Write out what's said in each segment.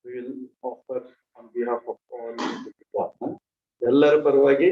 We will offer on behalf of all the people. Ellರ ಪರವಾಗಿ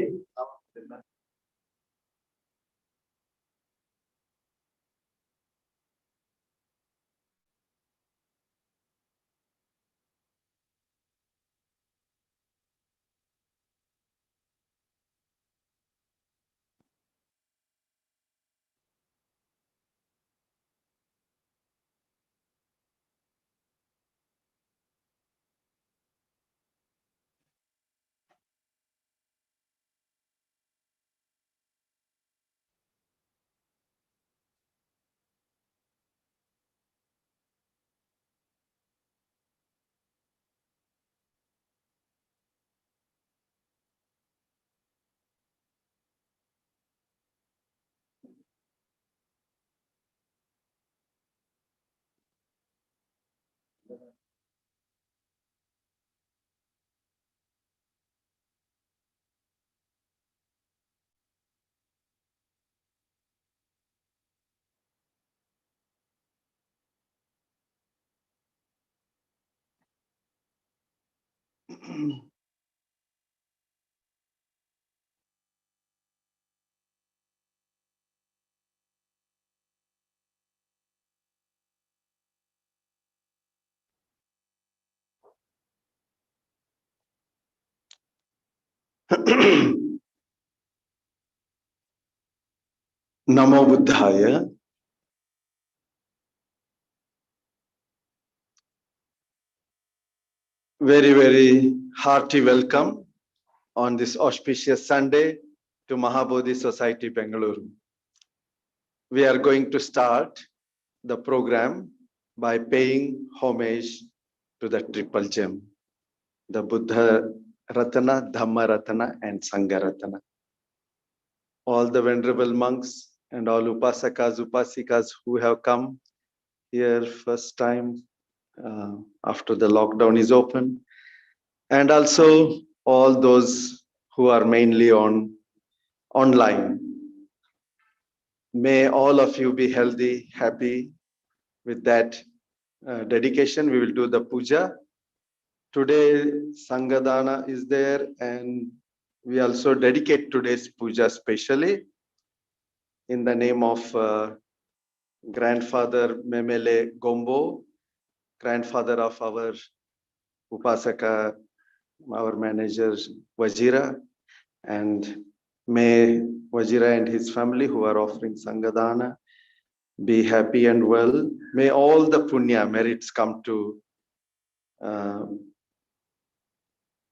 Namo Buddhaya. Very, very hearty welcome on this auspicious Sunday to Mahabodhi Society, Bengaluru. We are going to start the program by paying homage to the triple gem, the Buddha Ratana, Dhamma Ratana, and Sangha Ratana. All the venerable monks and all upasakas, upasikas who have come here first time after the lockdown is open, and also all those who are mainly online. May all of you be healthy, happy. With that dedication, we will do the puja. Today, Sangadana is there, and we also dedicate today's puja specially in the name of grandfather Memele Gombo, grandfather of our Upasaka, our manager Vajira, and may Vajira and his family who are offering Sangadana be happy and well. May all the punya merits come to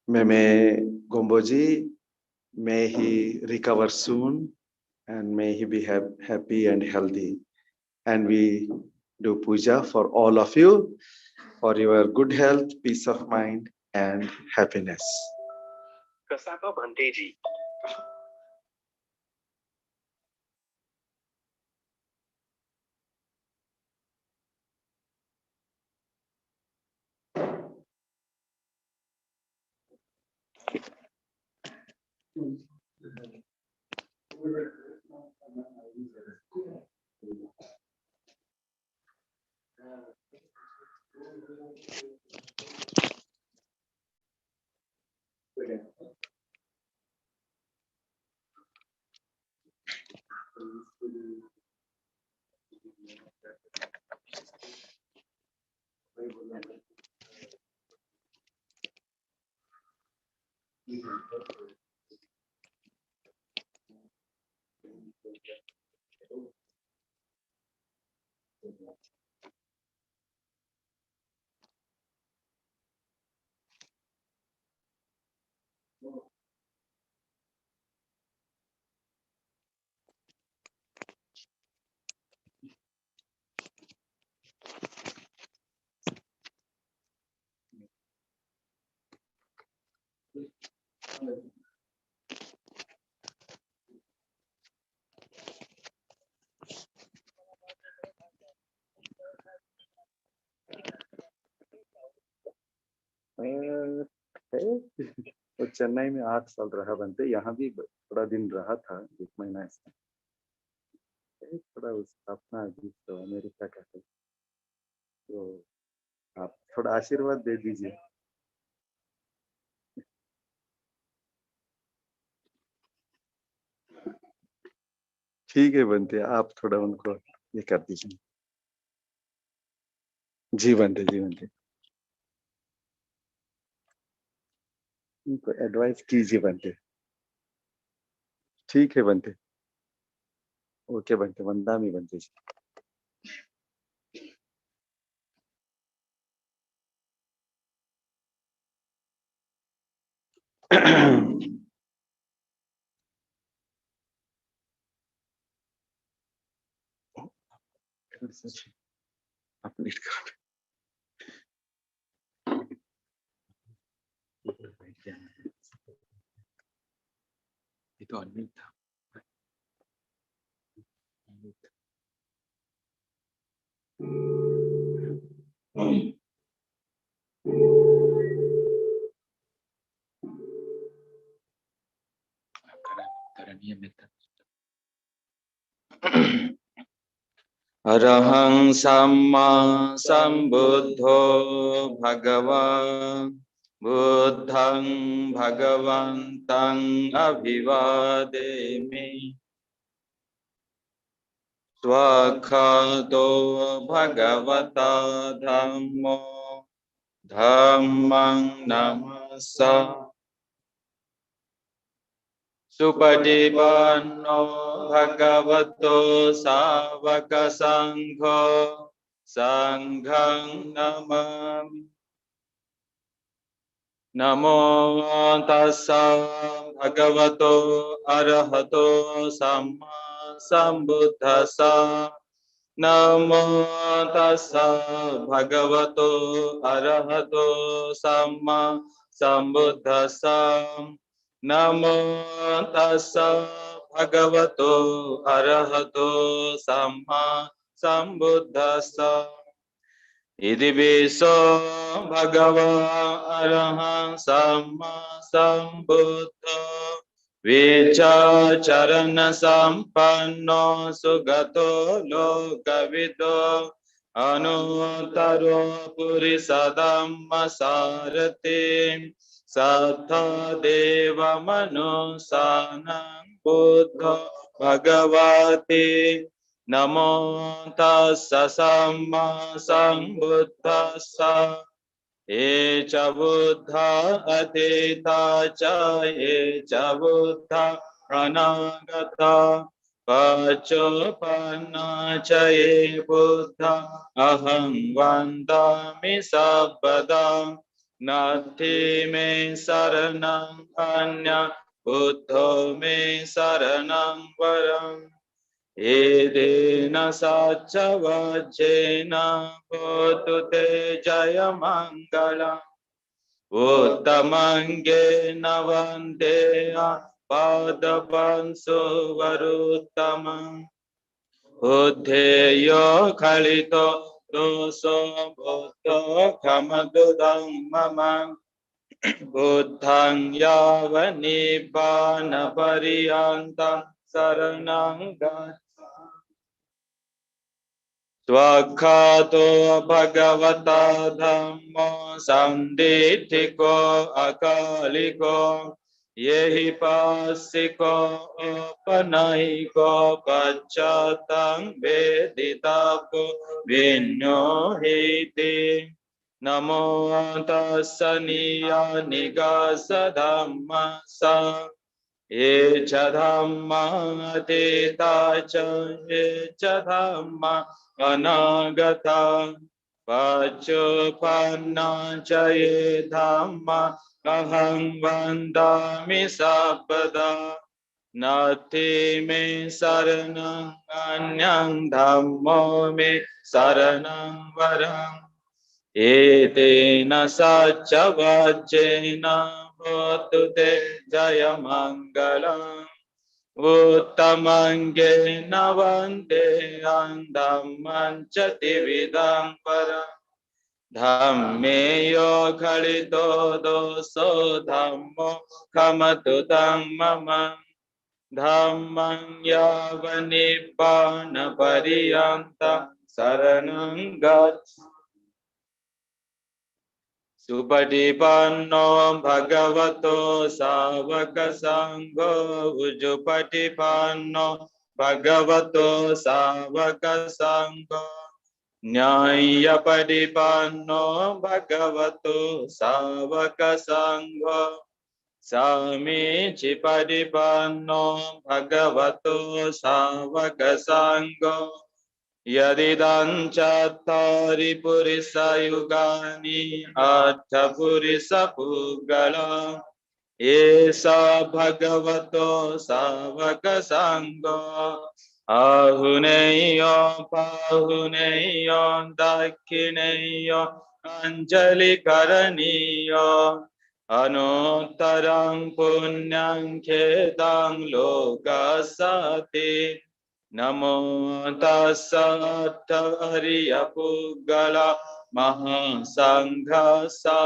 Meme Gomboji. May he recover soon and may he be happy and healthy. And we do puja for all of you, for your good health, peace of mind, and happiness. Kasapa Bhanteji. तो चेन्नई में 8 साल रहा बनते, यहाँ भी थोड़ा दिन रहा था, 1 महीना ऐसा। थोड़ा अपना अभी तो अमेरिका का है, तो आप थोड़ा आशीर्वाद दे दीजिए। ठीक है बनते, आप थोड़ा उनको ये कर दीजिए। जी बनते, जी बनते, उनको एडवाइस कीजिए बनते। ठीक है बनते, ओके बनते, वंदामी बनते जी। अपडेट कर ये तो अनम्यूट था। करणीय मित्र अरहं सम्मा सम्बुद्धो भगवान् बुद्धं भगवन्तं अभिवादेमि स्वखतो भगवता धम्मो धम्मं नमस्सामि सुपटिपन्नो भगवतो सावक संघो संघं नमामि नमो तस्सा भगवतो अरहतो सम्मा सम्बुद्धस्सा नमो तस्सा भगवतो अरहतो सम्मा सम्बुद्धस्सा नमो तस्सा भगवतो अरहतो सम्मा सम्बुद्धस्सा इति विश्व भगवा अरहं सम्मा सम्बुद्धो विचरण संपन्नो सुगतो लोकविदो अनुत्तरो पुरुषधम्म सारथि सत्ता देव मनुष्याणां बुद्धो भगवति नमो तस्सा सम्मा सम्बुद्धस्सा ये च बुद्धा अतीता च ये च बुद्धा अनागता पच्चोपन्ना च ये बुद्धा अहं वन्दामि सर्वदा नास्ति मे शरणं अन्यः बुद्धो मे शरणं वरम् एतेन सच्च वचेन भवतु ते जय मङ्गलम् उत्तमङ्गेन वन्देय पादपंसु वरुत्तमम् उद्धेयो खलितो दोषो बुद्धो खमदुदं मम बुद्धं यावन्निब्बानपर्यन्तं शरणं गच्छामि स्वखतो भगवता धम्मो सन्दिठिको अकालिको येहि पास्सिको औपनयिको पश्चातं वेदिताको विन्यो हेति Namo tassa niyānigāsa dhammasa echa dhamma atita ca echa dhamma anagata Paccuppanna ca ye dhamma aham vandami sabbadā Nati me saranam anyam dhammo me saranam varam Etena sacca vajjena hotu te jaya mangalam Uttamangena vande andamman chati vidam param Dhamme yo khalito doso dhammo khamatu dhammam Dhammam yavanibbana pariyanta saranam gacchami Supatipanno bhagavato savaka sangho Ujupatipanno bhagavato savaka sangho Nyayapatipanno bhagavato savaka sangho Samicipatipanno bhagavato savaka sangho Yadidam chattari purisa yugani atta purisa puggala Esa bhagavato savaka sangha Ahuneyo pahuneyo dakhineyo anjali karaniyo Anuttarang punyang khetang lokasati Namo tassa ariya puggala mahasanghasa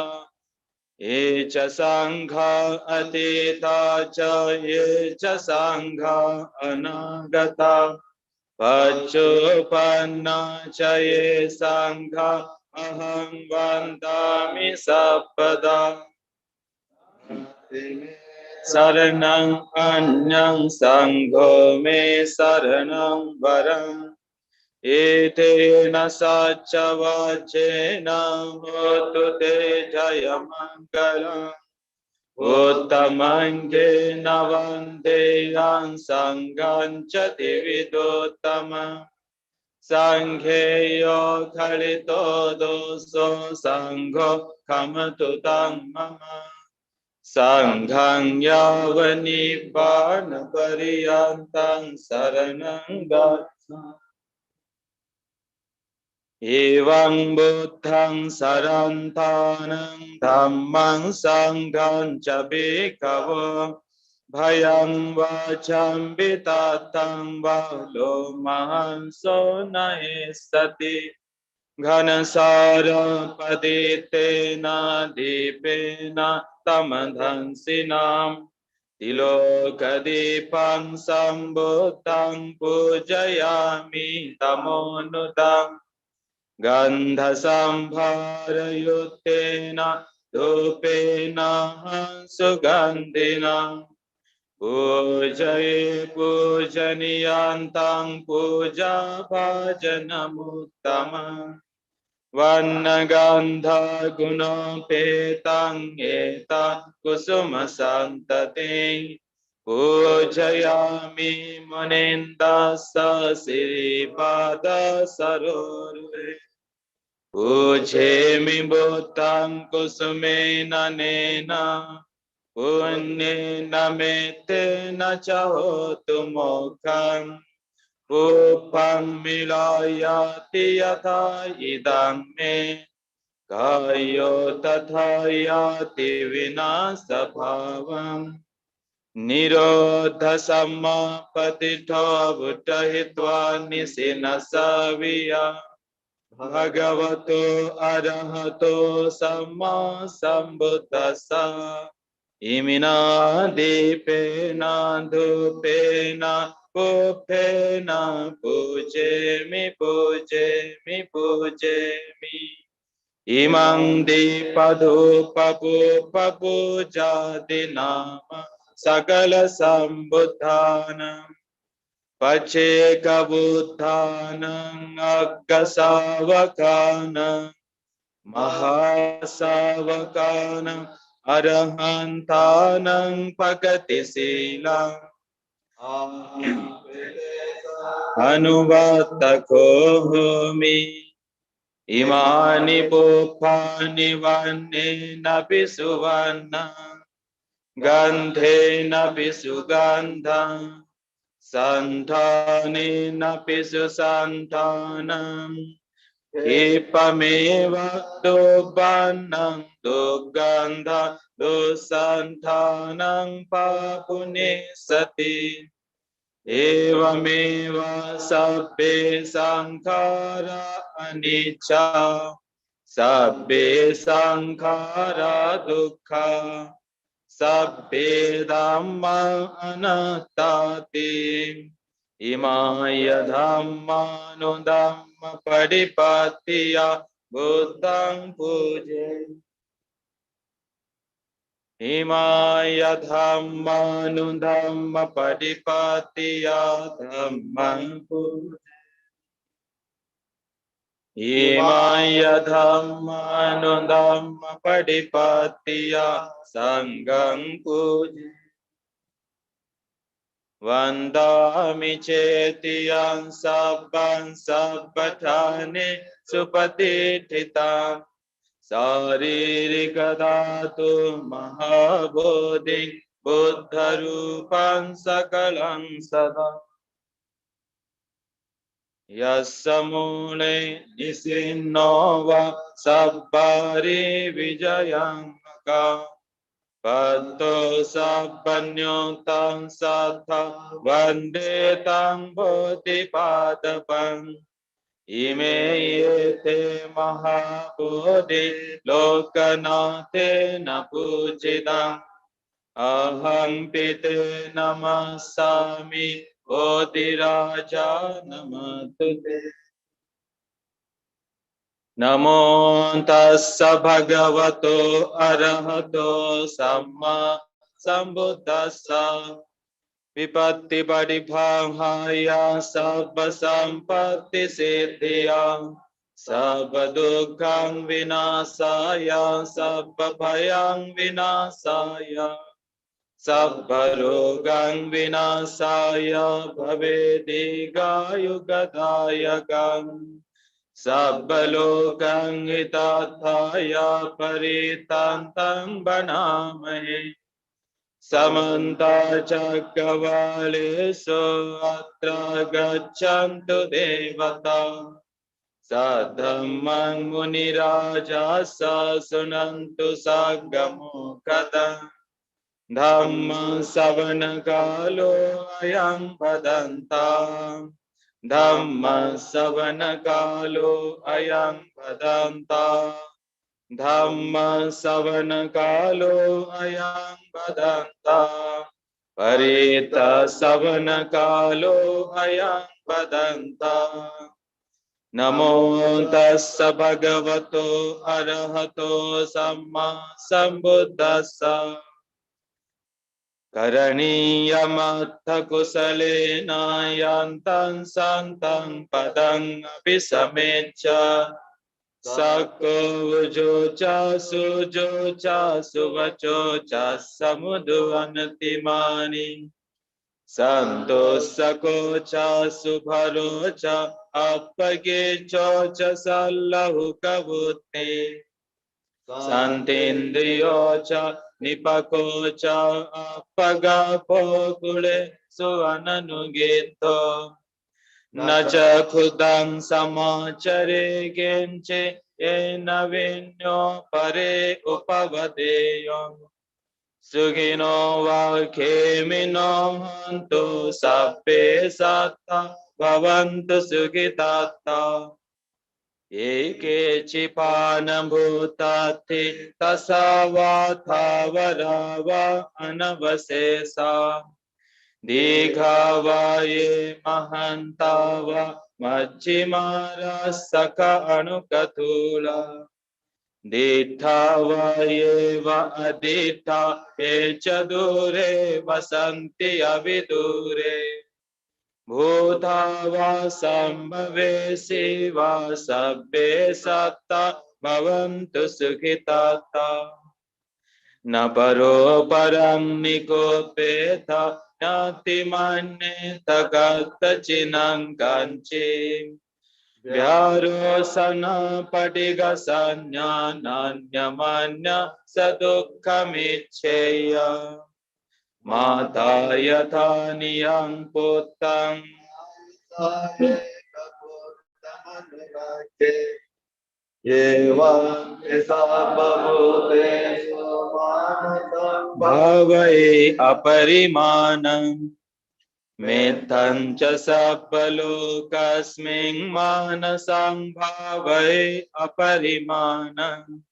Echa sangha atita cha echa sangha anagata Paccuppanna cha ye sangha aham vandami sabbadā Saranam anyam sangho me saranam varam Etena sacca vajjena hotu te jaya mangalam Uttamangena vandeyam sangham chati vidottama Sangheyo khalito doso sangho khamatu dhammama Sanghang yavanibbana pariyantang saranam gacchami Evaṁ buddhaṁ sarantanam dhammam sangham ca bhikkhavo bhayaṁ vācāṁ vitattaṁ vālo mahanso naesati ghanasara paditena dipena tamadhansinam tilokadipam sambuddhaṁ pujayami tamonudam Gandha sambhara yuttena dhupena sugandhina pujaye pujaniyantang puja bhajanamuttamam Vanna gandha gunapetang eta kusuma santati pujayami munindassa siripada sarore Ujhemi bhutam kusumena nena punyena metena chahotu mokham Upam milayati yatha idam me kayo tatha yati vinasa bhavam Nirodha sammapatitha buddhahitva nisinasaviya Bhagavato arahato samma sambuddhassa imina dipena dhupena puphena pujemi pujemi pujemi imang dipadhupa pupa puja dinama sakala sambuddhanam Pacheka buddhanam aggasavakanam महासावकानं अरहन्तानं भगति शीलं अनुवर्तको होमि इमानि पुष्पाणि वर्णेनापि सुवर्णं गन्धेनापि सुगन्धं सन्तानेनापि सुसन्तानं क्षिपमेव दुर्वर्णं दुर्गन्धं दुःसन्तानं पापुनेसति एवमेव सब्बे संखारा अनिच्चा सब्बे संखारा दुःखा सब्बे धम्मा अनात्ताति EMI धम्मानुधम्म पटिपत्तिया बुद्धं पूजे इमाय धम्मानुधम्म पटिपत्तिया धम्मं पूजे इमाय धम्मानुधम्म पटिपत्तिया संघं पूजे वन्दामि चेतियं सब्बं सब्बठाने सुपतिष्ठितां शारीरिकधातु महाबोधि बुद्धरूपं सकलं सदा यस्य मूले निसिन्नो वा सब्बारि विजयङ्का पत्तो सब्बन्योतं सत्था वन्दे तं बोधिपादपम् इमे येते महाबोधि लोकनाथेन पूजितम् अहं पिते नमस्सामि बोधिराजा नमस्तुते नमो तस्स भगवतो अरहतो सम्मा सम्बुद्धस्स विपत्तिपरिभाहाय सर्वसम्पत्तिसिद्धिया सर्वदुःखं विनाशाय सर्वभयं विनाशाय सर्वरोगं विनाशाय भवेदिगायुगदायकम् सर्वलोकं हितार्थाय परित्राणं बनामहे समन्ता चक्रवालेषु अत्र गच्छन्तु देवता सद्धम्मं मुनिराजः शृण्वन्तु सद्गमुखतः धम्म श्रवण कालो अयं भदन्ताम् धम्म श्रवण कालो अयं भदन्ताम् धम्म श्रवण कालो अयं भदन्ताम् परित श्रवण कालो अयं भदन्ताम् नमो तस्स भगवतो अरहतो सम्मा सम्बुद्धस्स करणीयमत्थ कुशलेन यान्तं सन्तं पदं अभिसमेच्छ सको वुजो च सुजो च सुवचो च समुद्वनतिमानि सन्तोषको च सुभरो च अपगे च सल्लहुकबुद्धि सन्तेन्द्रियो च निपको च अपगपो कुले सुअननुगेतो न च खुदं समाचरे किञ्चे येन विन्यो परे उपवदेयम् सुखिनो वा खेमिनो हन्तु सप्पे सत्ता भवन्तु सुखितात्ता एके चिपानभूताति तसावाथावरा वा अनवशेषा दीघा वा ये महन्ता वा मच्छिमारा सख अणुकथूला दीठा वा ये वा अदीठा ये च दूरे वसन्ति अविदूरे भूता वा सम्भवेसि वा सब्बे सत्ता bhavantu sukhitata. Na paro parang nikopeta nati manneta katta chinang kanchi. Vyarosana patiga sanya nanya manya sadukkamicheya. Mata yatha niyang puttang bhavai aparimanam mettang ca sappalokasming manasang bhavai aparimanam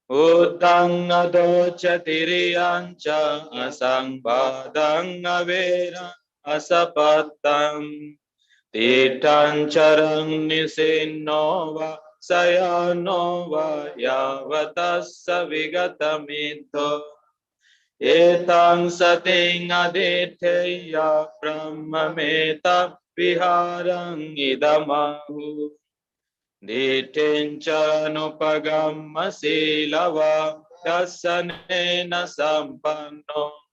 uttang adochatiriyan ca asangvadang avera asapattam Titan charang nisinova sayanova yavatassa vigatamito etang sating aditeya brahmameta viharang idamahu ditinchanupagamma silava dasanena sampanno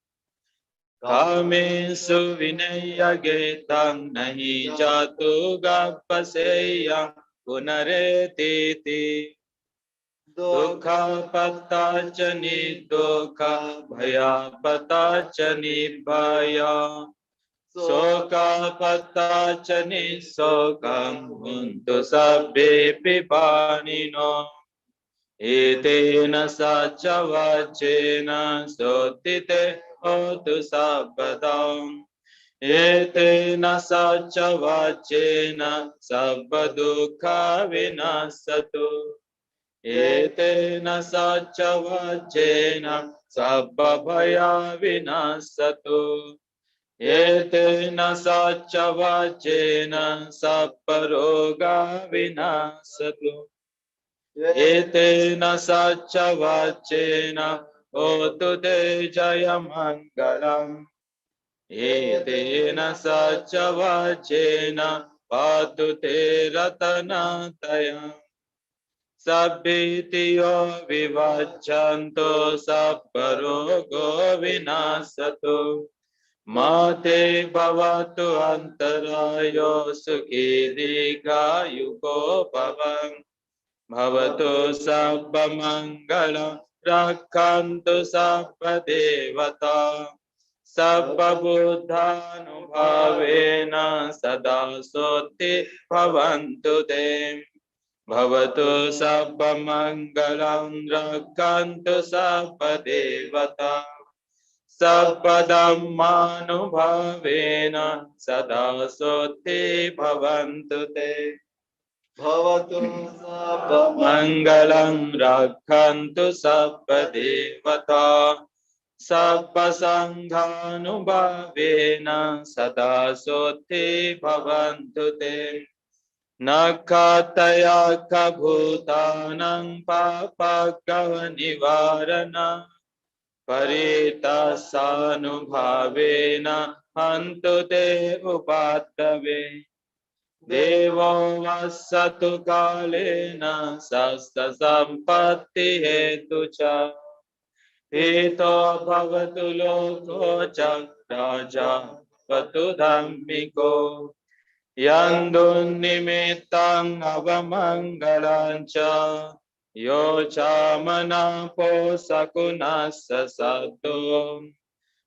Kamesu vinayagetang nahi jatu gappaseyang punaretiti dukha pattacha nidukha bhaya pattacha nibbhaya soka pattacha nisokam huntu sabbe pipanino etena sacha vachena sotite Otu sabbadam etena sacha vachena sabbadukha vinasatu etena sacha vachena sabbabhaya vinasatu etena sacha vachena sabbaroga vinasatu etena sacha vachena Otu te jaya mangalam etena sacha vachena patu te ratanataya sabbitiyo vivachanto sabbarogo vinasato mate bhavatu antarayo sukhi dikayuko bhavam bhavatu sabba mangalam Rakhantu sabba devata sabba buddhanubhavena sada soti bhavantu te bhavatu sabba mangalam rakhantu sabba devata sabba dhammanubhavena sada soti bhavantu te Bhavatu sabba mangalam rakhantu sabba devata sabba sanghanubhavena sada soti bhavantu te nakataya kabhutanam papagava nivarana paritasanubhavena hantu te upattave Devo vassatu kalena sasta sampatti hetu cha Hito bhavatu loko cha raja vatu dhammiko Yandun nimittang avamangalam cha Yo cha manapo sakunassa sato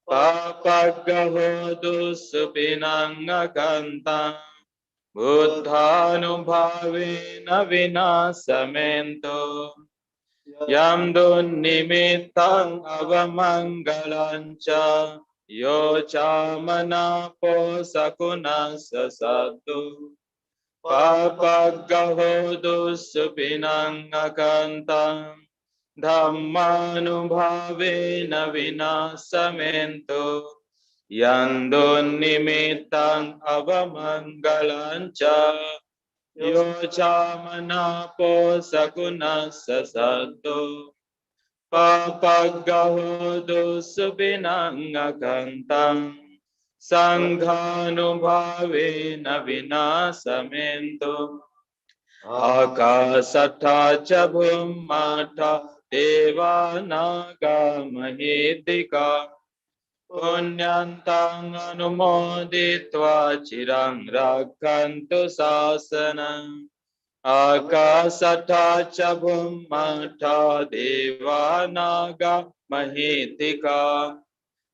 Papaggaho dusupinang akantam Buddhanubhavena vinasamento Yam dun nimittang avamangalam cha Yo cha manapo sakunassa sattu Papaggaho dusupinang akantam Dhammanubhavena vinasamento Yandun nimittang avamangalam cha Yo cha manapo sakunassa sattu Papaggaho dusupinang akantam Sanghanubhavena vinasamento Akasatha ca bhummata deva naga mahitika punyantang anumoditva chirang rakkantu sasanam. Akasatha ca bhummata deva naga mahitika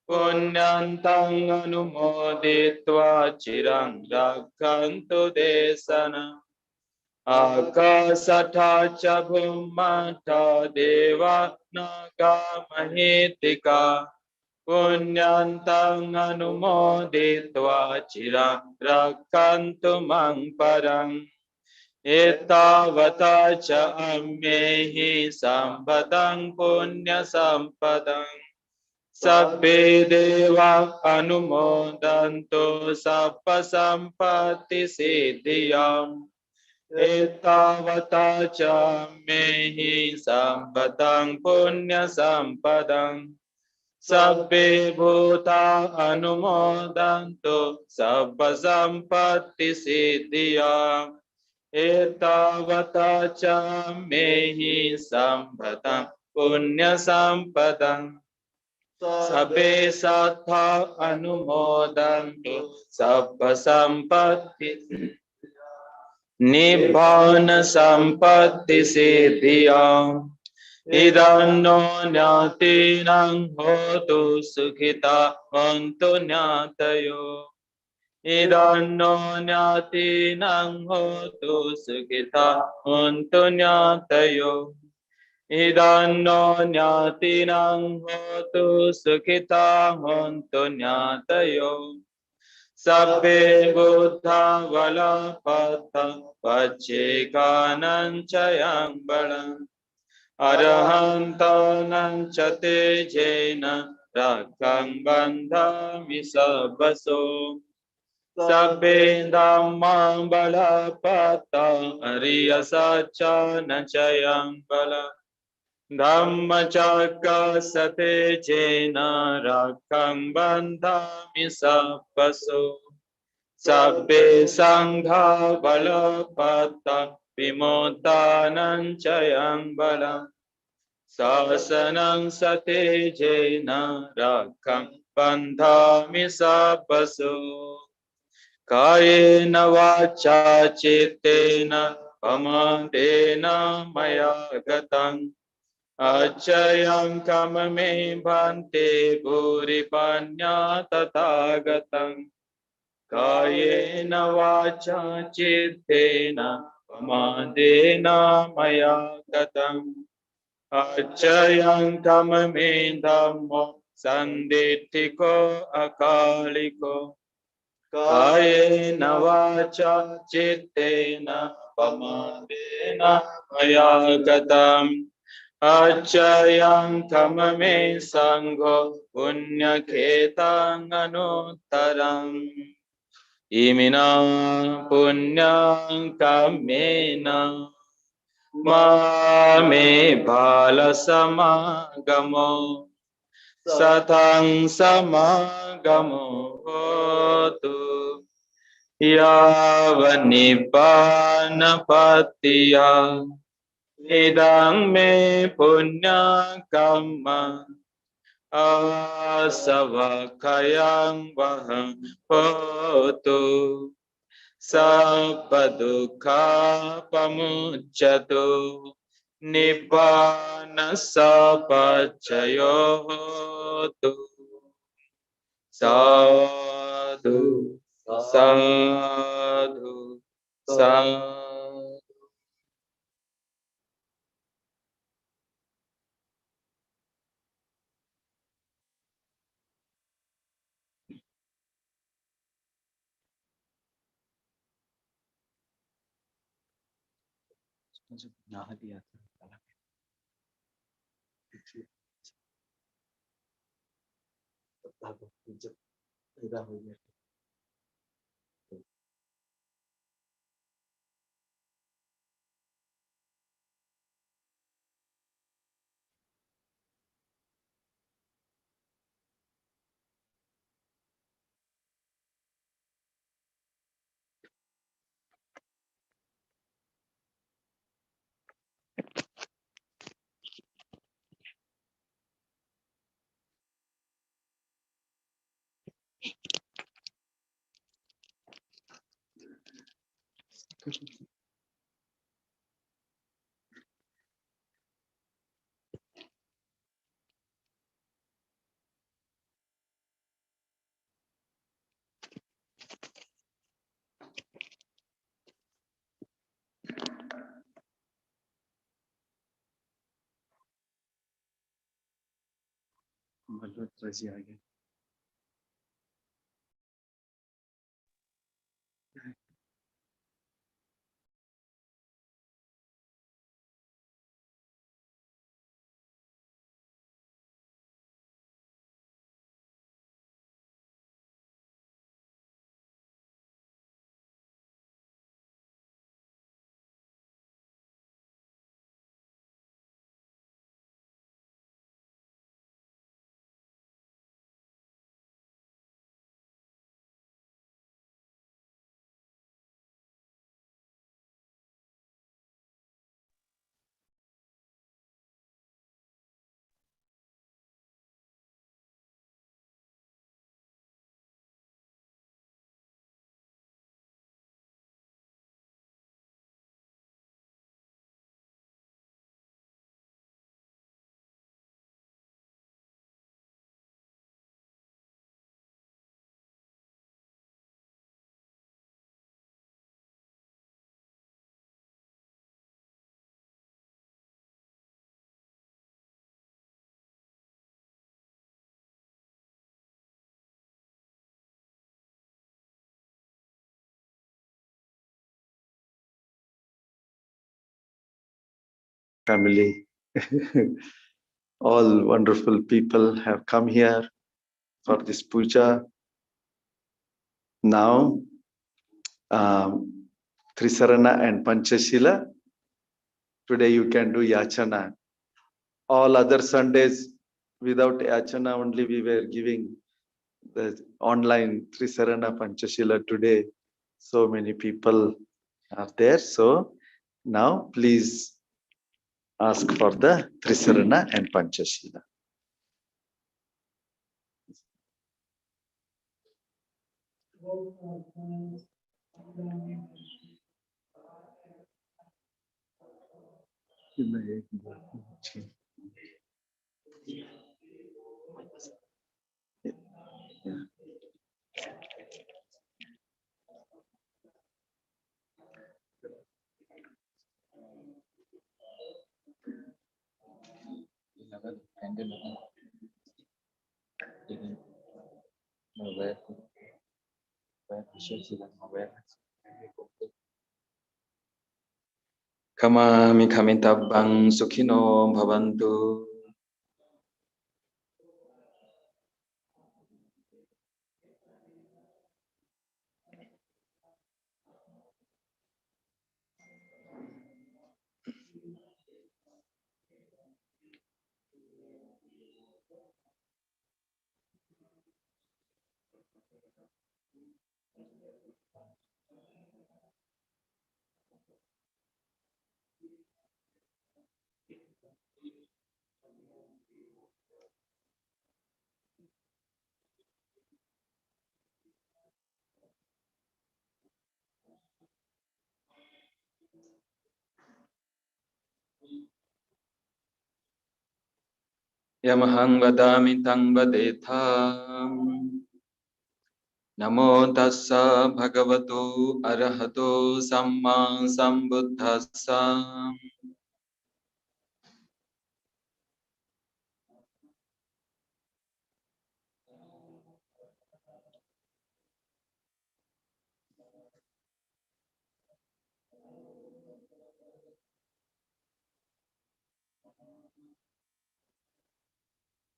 punyantang anumoditva chirang rakkantu desana. Akasatha ca bhummata deva naga mahitika punyantang anumoditva chirang rakkantu mang parang. Etavata ca ammehi sampatang punya sampadang. Sabbe deva anumodanto sappa sampatti siddhiyam. Etavata ca mehi sampatang punya sampadang. Sabbe bhuta anumodanto sabba sampatti siddhiyam. Etavata ca mehi sampatang punya sampadang. Sabbe sattha anumodantu sabba sampatti nibbana sampatti siddhiyam. Idanno nyatinang hotu sukhita hontu nyatayo. Idanno nyatinang hotu sukhita hontu nyatayo. Idanno nyatinang hotu sukhita hontu nyatayo. Sabbe buddha valapata paccekanan cayang balam. Arahantanang chate jena rakkang bandhami sabbaso. Sabbe dhammang balapata ariya sacha nachayang bala. Dhammacakka sate jena rakkang bandhami sabbaso. Sabbe sangha balapata vimottanang chayang balam. Sasanang sate jena rakkang bandhami sabbaso. Kayena vacha chittena pamantena maya gatang. Acchayam kamame bhante puripanya tathagatang. Kayena vacha chittena pamantena maya gatang. Acchayam kamame dhammo sanditthiko akaliko. Kayena vacha chittena pamantena maya gatam. Acchayam kamame sangho punya khetang anuttaram. Imina punyang kamena mame bala samagamo. Satang samagamo hotu yavanibbana patiya. Idang me punya kamma asavakayang vahang hotu. Sabba dukkha pamucchatu nibbana sapaccayo hotu. Sadhu, sadhu, sadhu. Family. All wonderful people have come here for this puja. Now, Trisarana and Panchashila. Today you can do Yachana. All other Sundays without Yachana only we were giving the online Trisarana Panchashila. Today so many people are there. So now please ask for the Trisarana and Panchashila. Kamami kamitabang sukhino bhavantu. Yamahang vadami tang vadetham. Namo tassa bhagavato arahato samma sambuddhassa.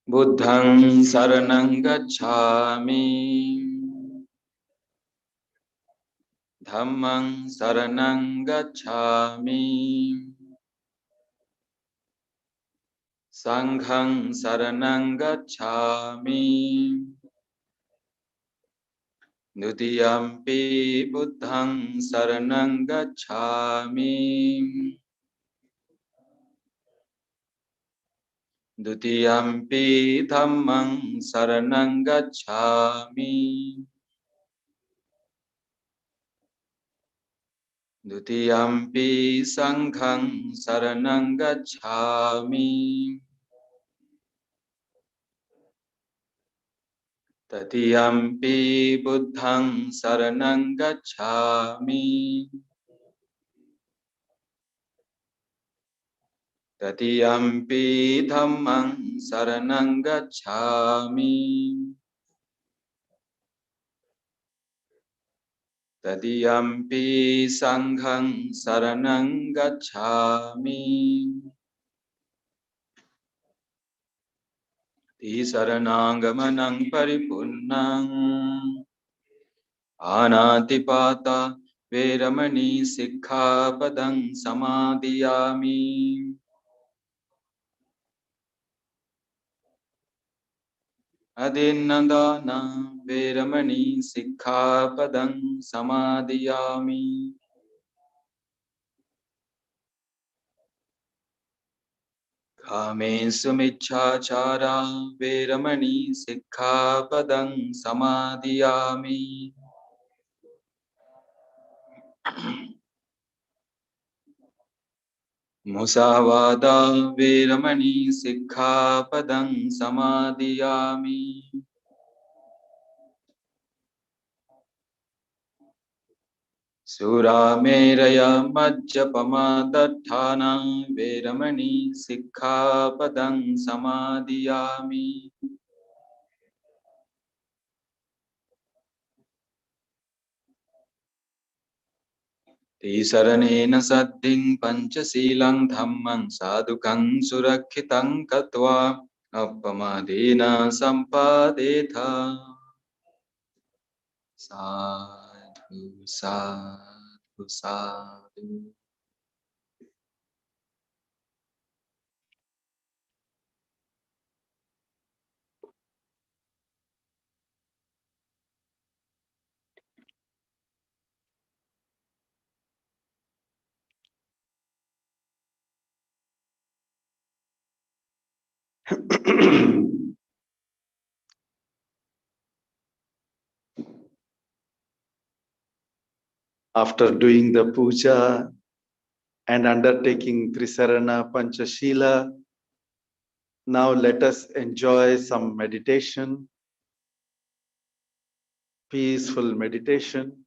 Buddhang saranang gacchami. Dhammang saranang gacchami. Sanghang saranang gacchami. Nutiyampi buddhang saranang gacchami. Dutiyampi dhammang saranang gacchami. Dutiyampi sanghang saranang gacchami. Tatiyampi buddhang saranang gacchami. Tatiyampi dhammang saranang gacchami. Tatiyampi sanghang saranang gacchami. Tisaranangamanang paripunnang anatipata veramani sikkhapadang samadhiyami. Adinandana veramani sikkhapadang samadhiyami. Kamesu michchāchāra veramani sikkhapadang samadhiyami. Musavada veramani sikkhapadang samadhiyami. Surameraya majjapama datthana veramani sikkhapadang samadhiyami. Tisaranena saddhing panchasilang dhammang sadhukang surakkhitam katva appamadena sampadetha. Sadhu, sadhu, sadhu. After doing the puja and undertaking Trisarana Panchashila, now let us enjoy some meditation, peaceful meditation.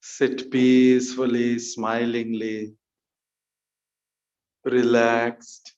Sit peacefully, smilingly, relaxed.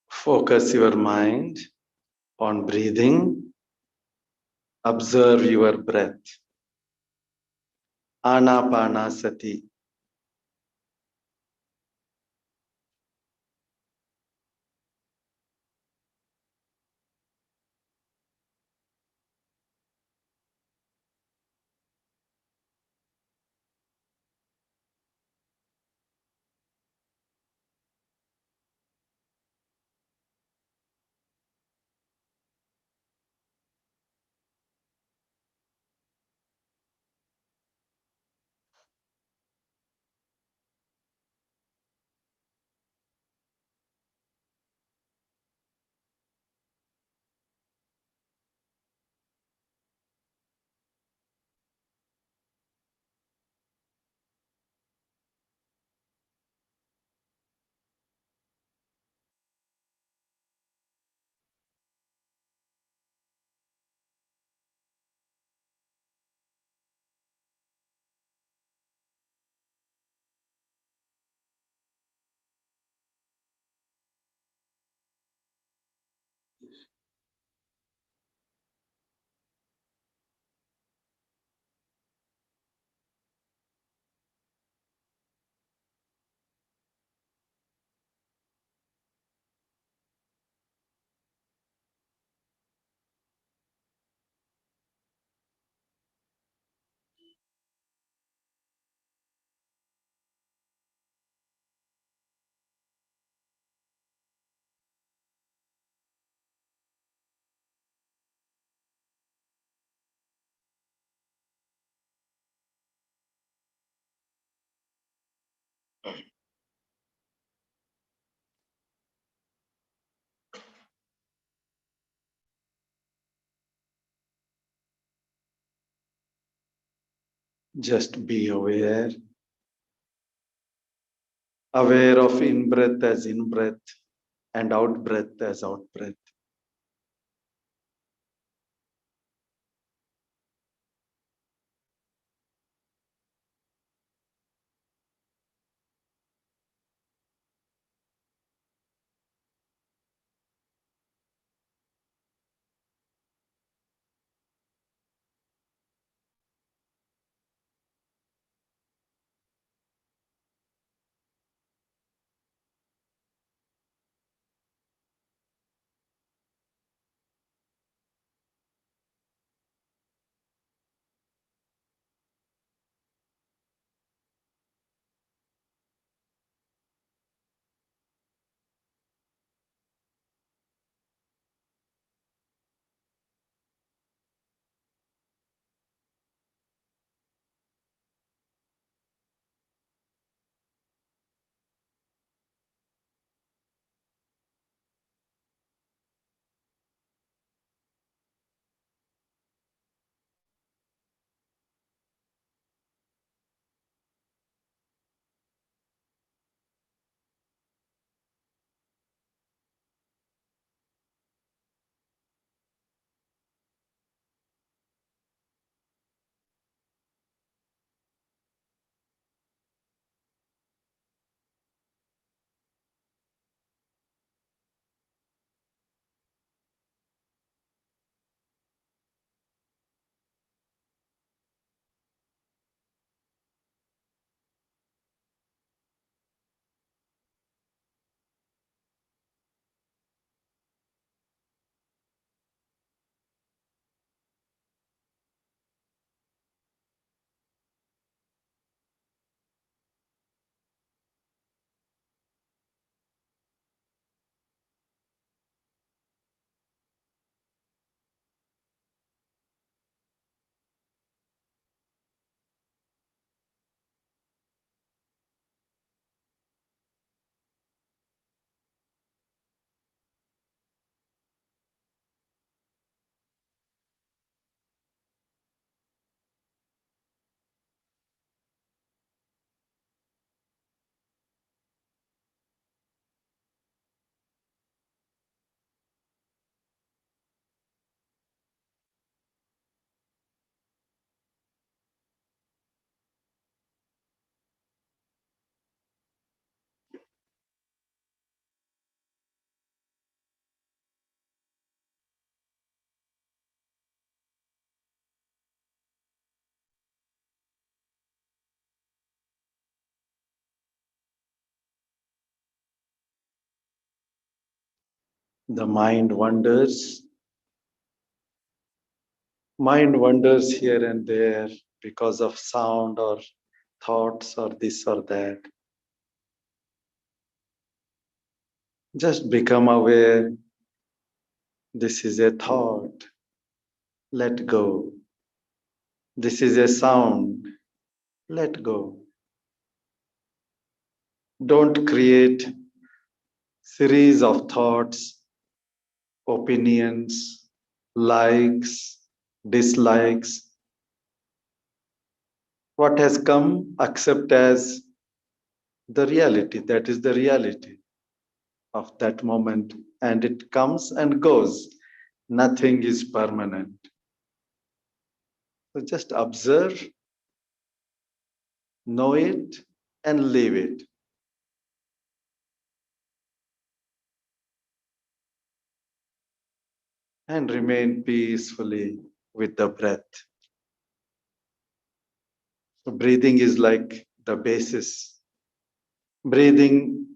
Focus your mind on breathing. Observe your breath. Anapanasati. Just be aware. Aware of in-breath as in-breath and out-breath as out-breath. The mind wanders. Mind wanders here and there because of sound or thoughts or this or that. Just become aware. This is a thought. Let go. This is a sound. Let go. Don't create series of thoughts, opinions, likes, dislikes. What has come, accept as the reality. That is the reality of that moment. And it comes and goes. Nothing is permanent. So just observe, know it, and leave it. And remain peacefully with the breath. So breathing is like the basis. Breathing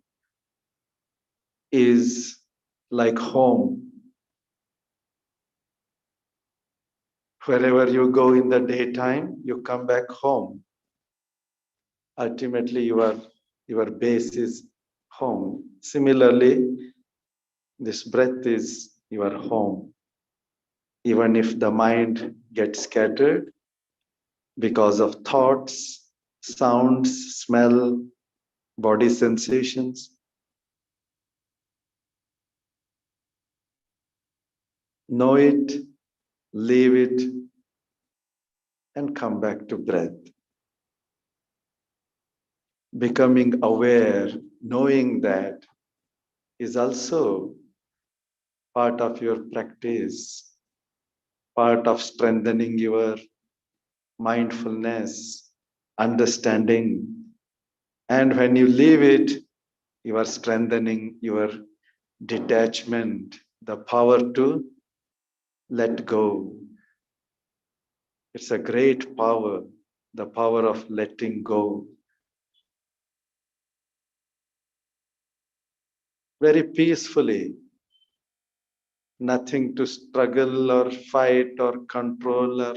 is like home. Wherever you go in the daytime, you come back home. Ultimately, your base is home. Similarly, this breath is your home. Even if the mind gets scattered because of thoughts, sounds, smell, body sensations, know it, leave it, and come back to breath. becoming aware, knowing that is also part of your practice, part of strengthening your mindfulness, understanding. And when you leave it, you are strengthening your detachment, the power to let go. It's a great power, the power of letting go. Very peacefully, nothing to struggle or fight or control or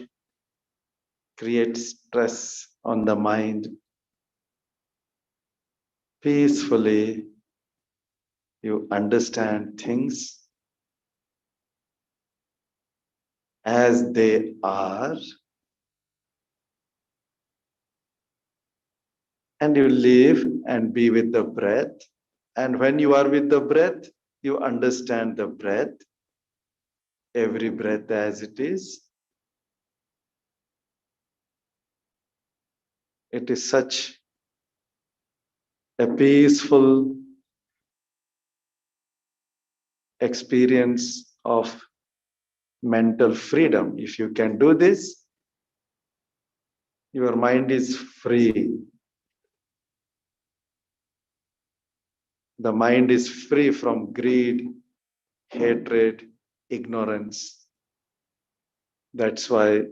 create stress on the mind. Peacefully, you understand things as they are, and you live and be with the breath. And when you are with the breath, you understand the breath, every breath as it is. It is such a peaceful experience of mental freedom. If you can do this, your mind is free. The mind is free from greed, hatred, ignorance. That's why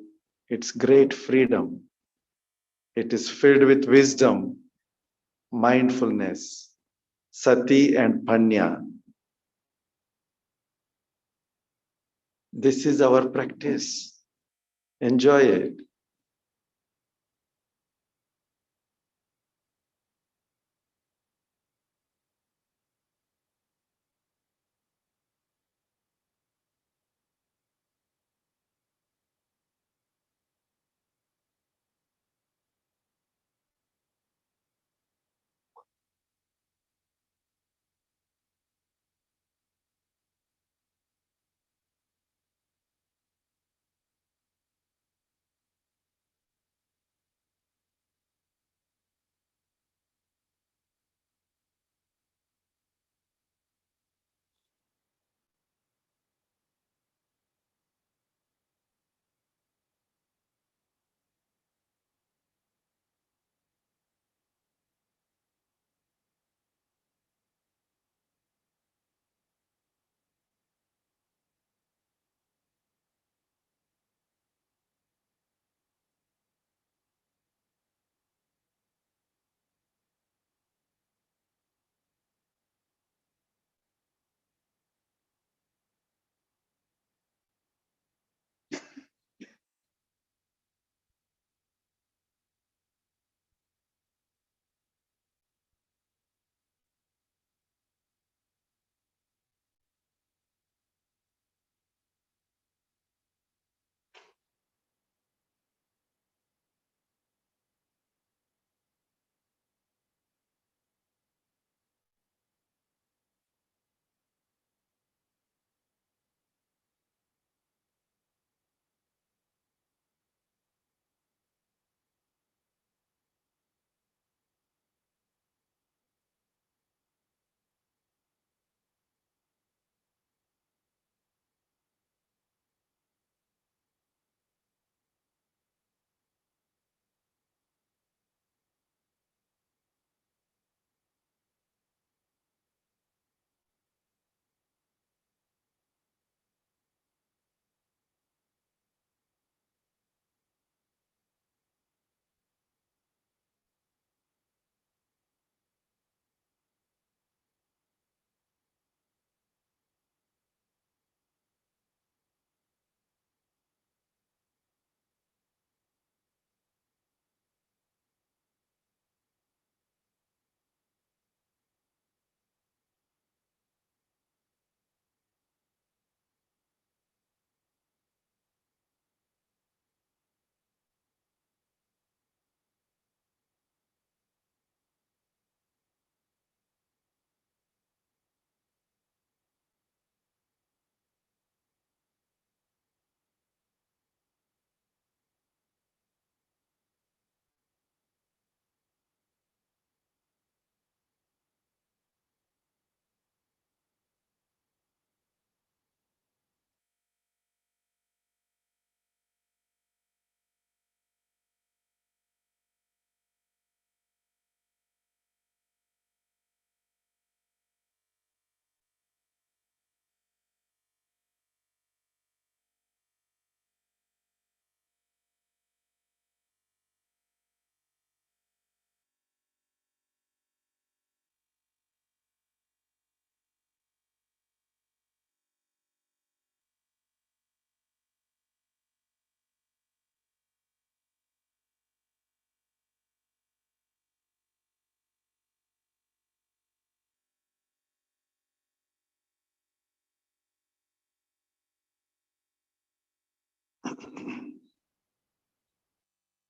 it's great freedom. It is filled with wisdom, mindfulness, sati and panya. This is our practice. Enjoy it.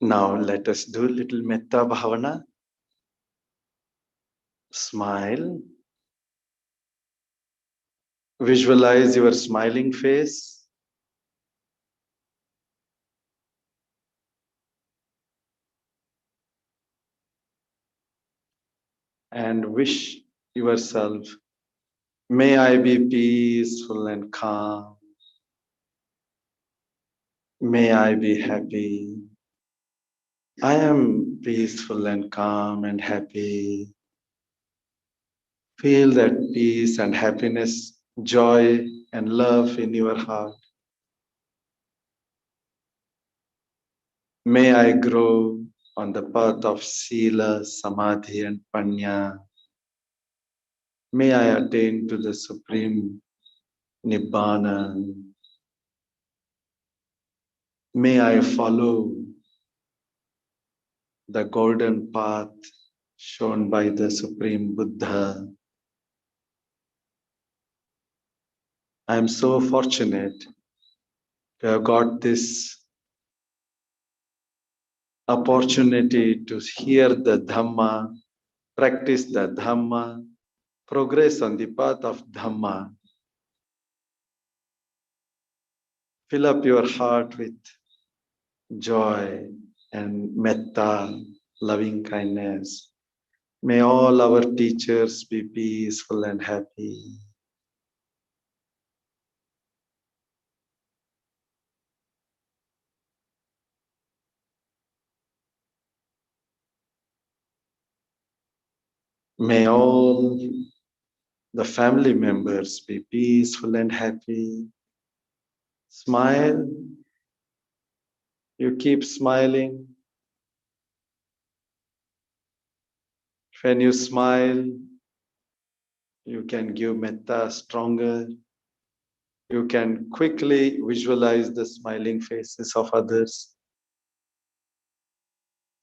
Now let us do little metta bhavana. Smile. Visualize your smiling face. And wish yourself, may I be peaceful and calm. May I be happy. I am peaceful and calm and happy. Feel that peace and happiness, joy and love in your heart. May I grow on the path of Sila, Samadhi and Panya. May I attain to the supreme Nibbana. May I follow the golden path shown by the Supreme Buddha. I am so fortunate to have got this opportunity to hear the Dhamma, practice the Dhamma, progress on the path of Dhamma. Fill up your heart with joy and metta, loving kindness. May all our teachers be peaceful and happy. May all the family members be peaceful and happy. Smile. You keep smiling. When you smile, you can give metta stronger. You can quickly visualize the smiling faces of others.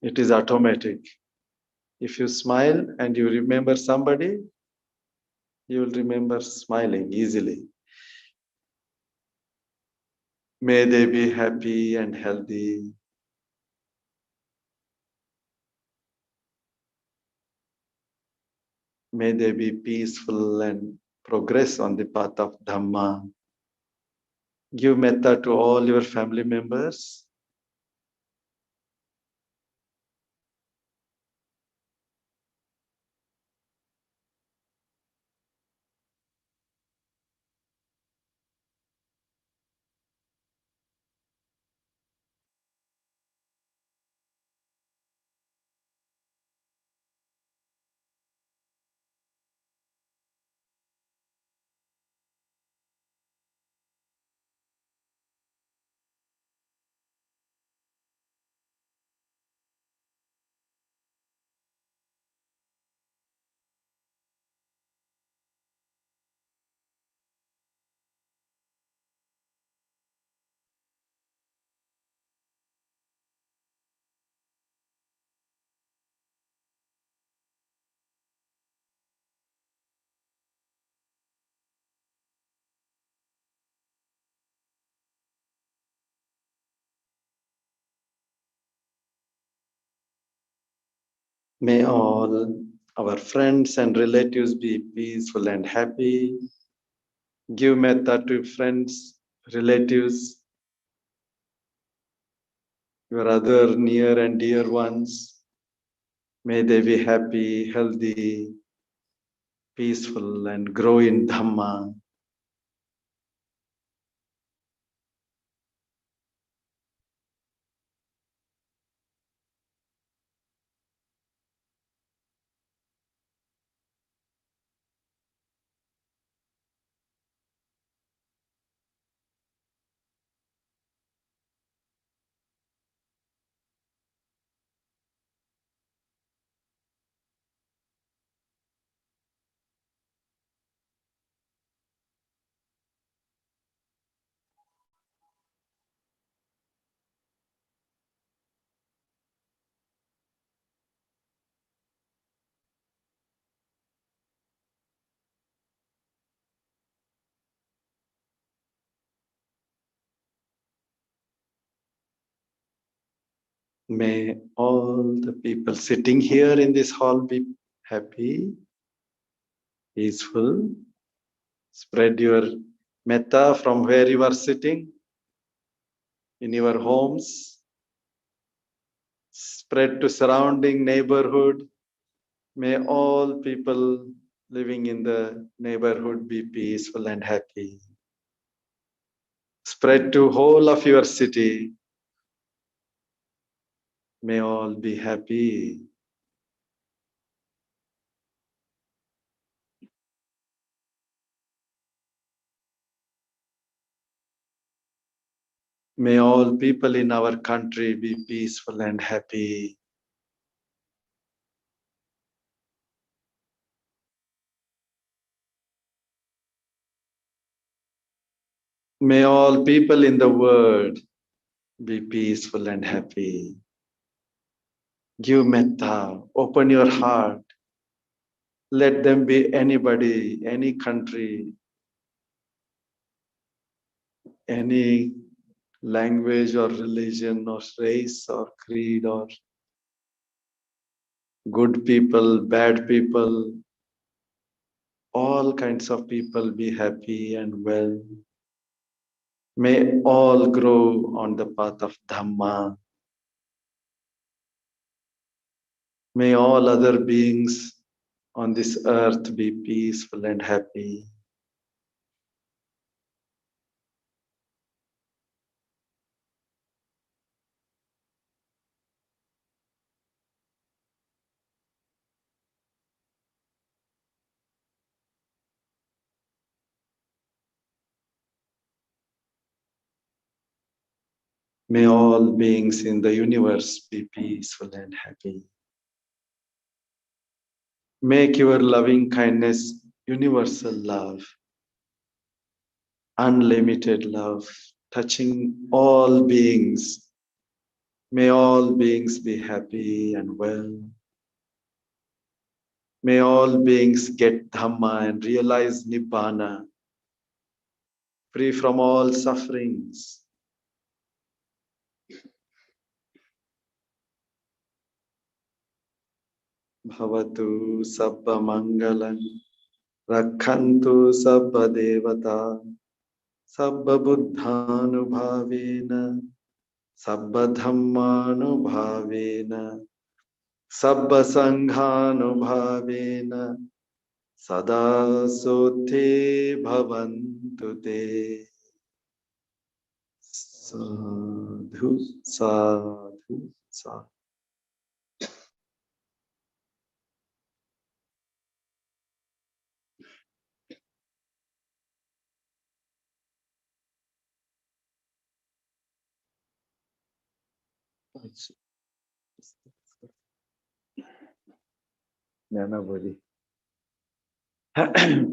It is automatic. If you smile and you remember somebody, you will remember smiling easily. May they be happy and healthy. May they be peaceful and progress on the path of Dhamma. Give metta to all your family members. May all our friends and relatives be peaceful and happy. Give metta to friends, relatives, your other near and dear ones. May they be happy, healthy, peaceful, and grow in Dhamma. May all the people sitting here in this hall be happy, peaceful. Spread your metta from where you are sitting, in your homes. Spread to surrounding neighborhood. May all people living in the neighborhood be peaceful and happy. Spread to whole of your city. May all be happy. May all people in our country be peaceful and happy. May all people in the world be peaceful and happy. Give metta, open your heart. Let them be anybody, any country, any language or religion or race or creed or good people, bad people, all kinds of people be happy and well. May all grow on the path of Dhamma. May all other beings on this earth be peaceful and happy. May all beings in the universe be peaceful and happy. Make your loving kindness universal love, unlimited love, touching all beings. May all beings be happy and well. May all beings get Dhamma and realize Nibbana, free from all sufferings. Bhavatu Sabba Mangalam, Rakhantu Sabba Devata, Sabba Buddhanubhavena, Sabba Dhammanubhavena, Sabba Sanghanubhavena, Sada Sote Bhavantu Te. Sadhu, sadhu, sadhu. Jnanabodhi.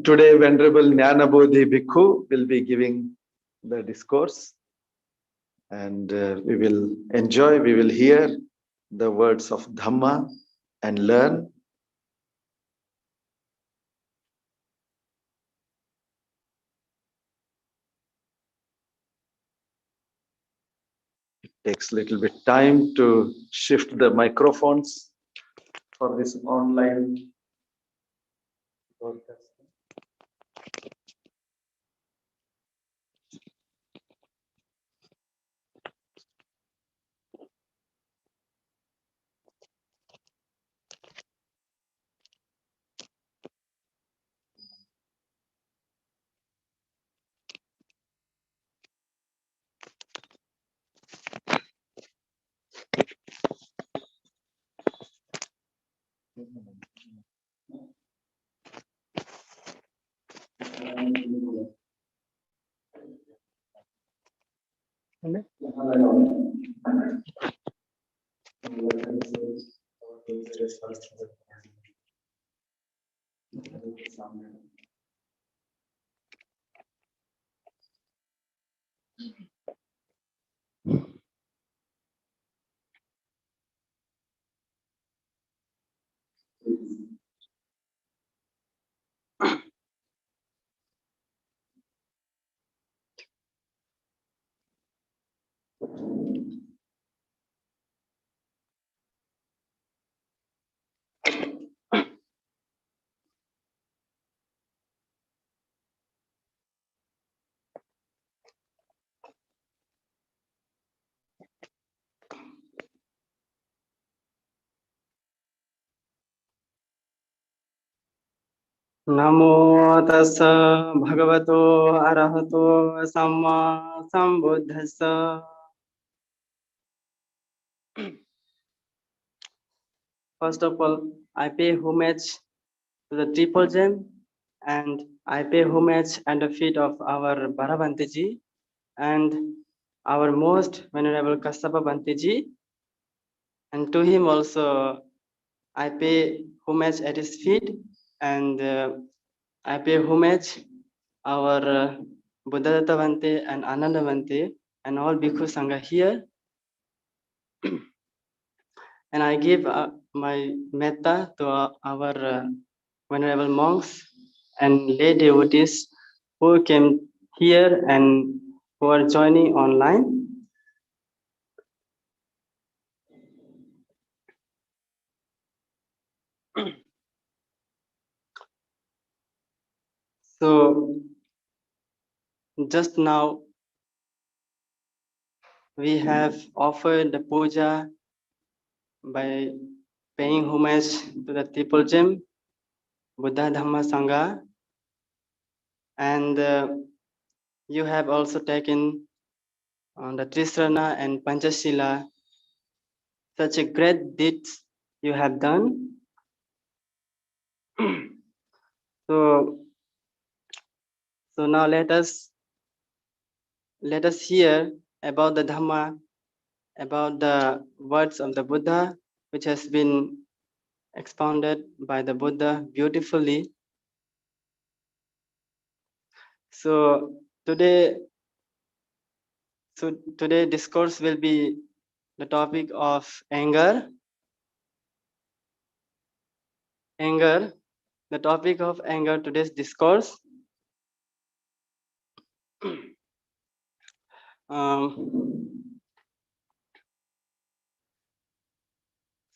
Today, Venerable Jnanabodhi Bhikkhu will be giving the discourse, and we will enjoy, we will hear the words of Dhamma and learn. It takes a little bit time to shift the microphones for this online broadcast. Namo tassa bhagavato arahato samma sambuddhassa. First of all, I pay homage to the Triple Gem, and I pay homage at the feet of our Bharabantiji and our most venerable Kassapa Bantiji, and to him also I pay homage at his feet, and I pay homage our Buddhadatta Bhante and Ananda Bhante and all Bhikkhu Sangha here. And I give my metta to our venerable monks and lay devotees who came here and who are joining online. So just now we have offered the puja by paying homage to the Triple Gem, Buddha Dhamma Sangha, and you have also taken the Trisrana and Panchashila. Such a great deeds you have done. So now let us hear about the Dhamma, about the words of the Buddha, which has been expounded by the Buddha beautifully. So today discourse will be the topic of anger. Anger, the topic of anger, today's discourse.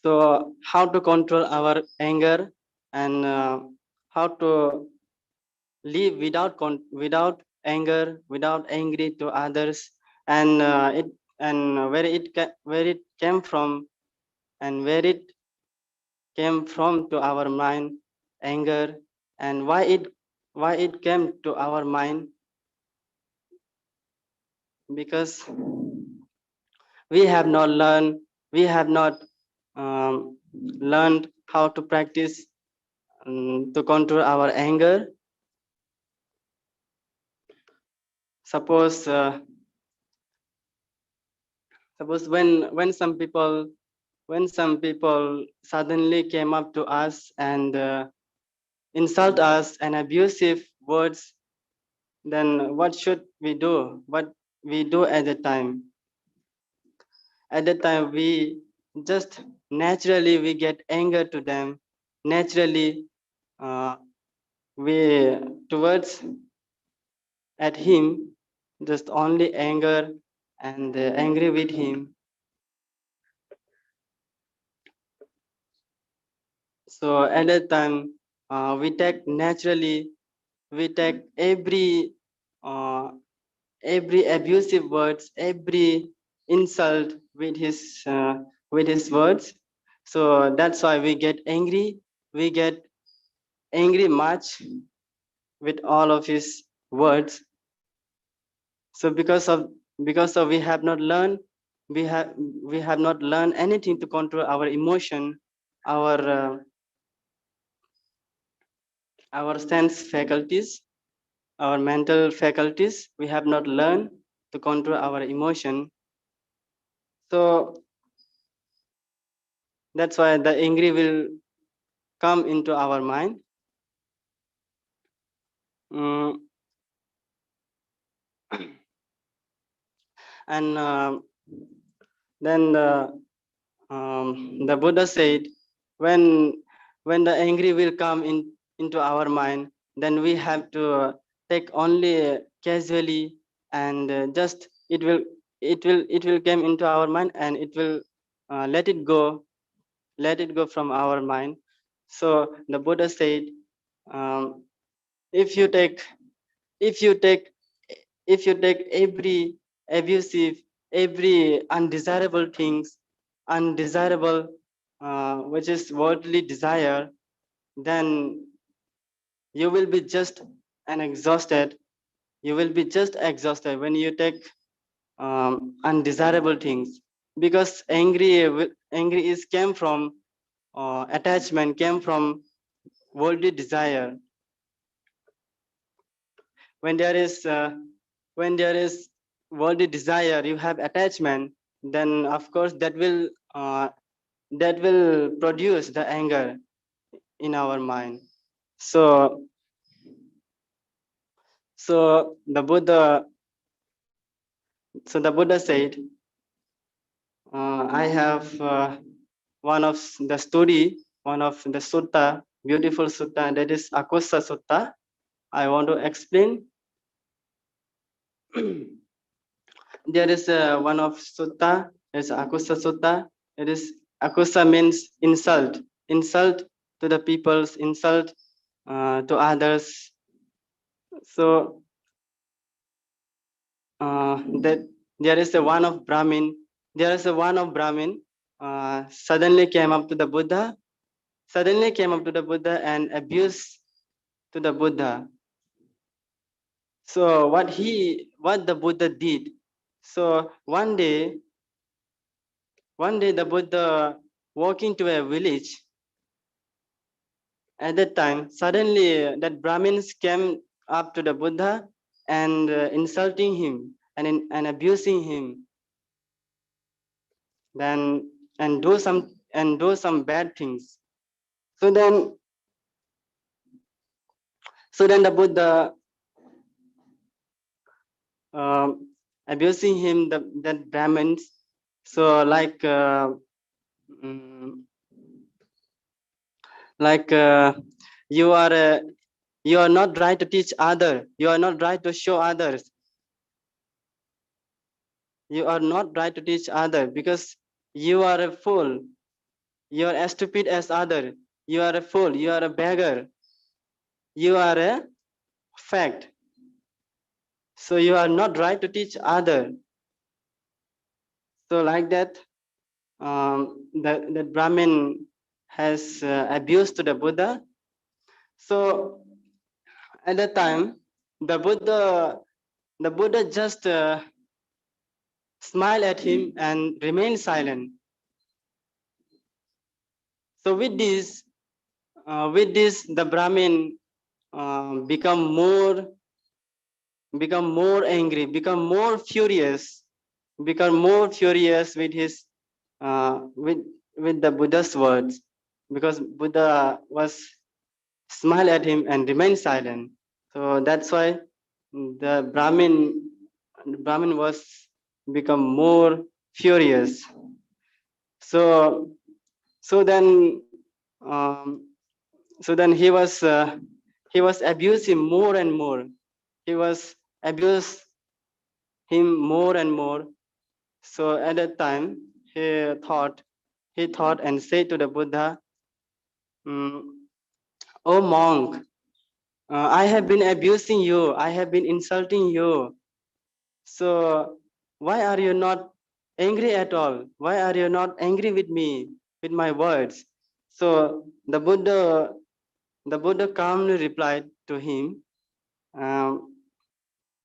So how to control our anger and how to live without anger, without angry to others, and where it came from, and where it came from to our mind, anger, and why it came to our mind, because we have not learned how to practice to control our anger. Suppose when some people suddenly came up to us and insult us and abusive words, then what should we do? What we do at the time? At the time, we just naturally we get anger to them. Naturally, we towards at him, just only anger and angry with him. So at that time, we take every abusive words, every insult with his words. So that's why we get angry. We get angry much with all of his words. So because of we have not learned, we have not learned anything to control our emotion, our sense faculties, our mental faculties. We have not learned to control our emotion. So that's why the angry will come into our mind. And then the Buddha said, when the angry will come into our mind, then we have to take only casually, and just it will come into our mind, and it will let it go from our mind. So the Buddha said, if you take every abusive, every undesirable things, which is worldly desire, then you will be just exhausted. You will be just exhausted when you take undesirable things, because angry is came from attachment, came from worldly desire. When there is worldly desire, you have attachment, then of course that will produce the anger in our mind. So so the Buddha said, I have one of the story, one of the sutta, beautiful sutta, that is Akusa Sutta. I want to explain. There is one of sutta, is Akusa Sutta. It is Akusa means insult, insult to the peoples, insult to others. So that there is a one of Brahmin. There is a one of Brahmin suddenly came up to the Buddha, and abused to the Buddha. So what the Buddha did? So one day the Buddha walking to a village. At that time, suddenly that Brahmins came up to the Buddha and insulting him and abusing him. Then and do some bad things. So then the Buddha abusing him, that Brahmins. So like you are not right to teach other. You are not right to show others. You are not right to teach other because you are a fool. You are as stupid as other. You are a fool. You are a beggar. You are a fact. So you are not right to teach other. So like that, the Brahmin has abused to the Buddha. So at that time, the Buddha just smile at him and remain silent. So with this, the Brahmin become more angry, become more furious with his with the Buddha's words, because Buddha was smile at him and remain silent. So that's why the Brahmin was become more furious. So then he was abused him more and more. He was abused him more and more. So at that time he thought and said to the Buddha, "Oh monk, I have been abusing you. I have been insulting you. So why are you not angry at all? Why are you not angry with me, with my words?" So the Buddha calmly replied to him,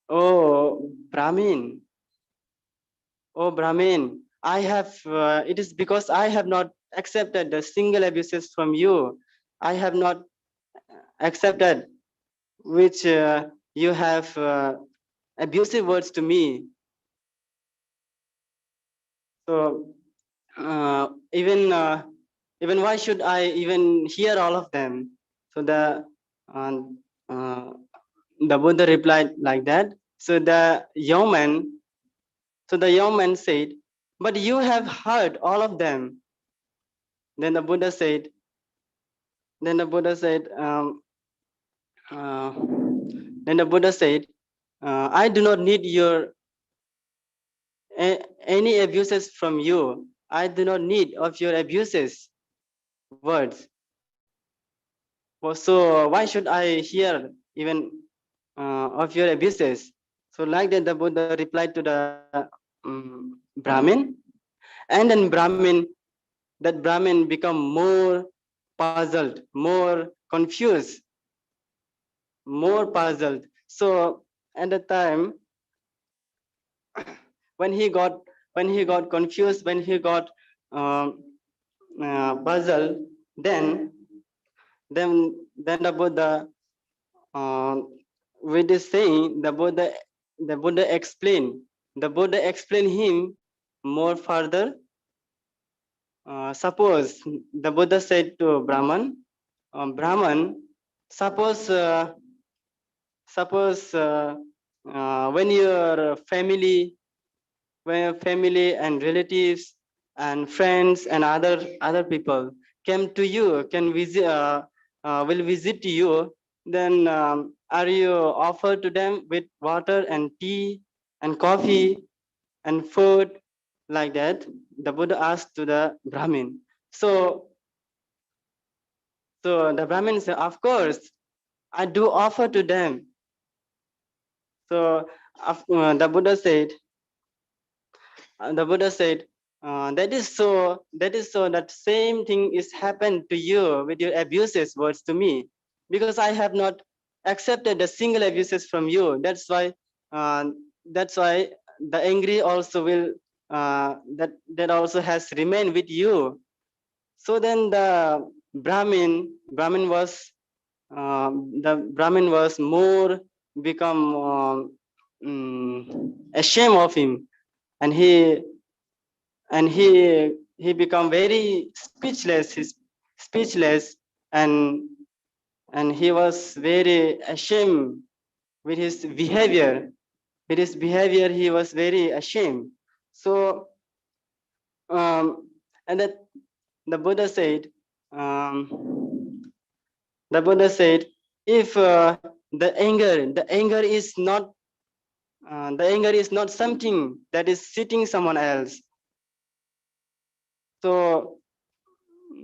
"Oh Brahmin, I have. It is because I have not accepted the single abuses from you. I have not accepted which you have abusive words to me. So even why should I even hear all of them?" So uh, uh, the Buddha replied like that. So the young man said, "But you have heard all of them." Then the Buddha said, uh, "I do not need your any abuses from you. I do not need of your abuses words. So why should I hear even of your abuses?" So like that, the Buddha replied to the Brahmin, and then Brahmin become more puzzled, more confused. more puzzled. So at the time, when he got confused, when he got puzzled, then the Buddha, with this saying, the Buddha explained him more further. Suppose the Buddha said to Brahman, Brahman, suppose when your family and relatives and friends and other people came to you, will visit you, then are you offer to them with water and tea and coffee and food, like that? The Buddha asked to the Brahmin. So the Brahmin said, of course, I do offer to them. So the Buddha said, that is so that same thing is happened to you with your abuses words to me, because I have not accepted a single abuses from you. That's why the angry also will that also has remained with you. So then the Brahmin was more become ashamed of him, and he become very speechless. And he was very ashamed with his behavior. He was very ashamed. So and that the Buddha said, if the anger is not something that is sitting someone else. So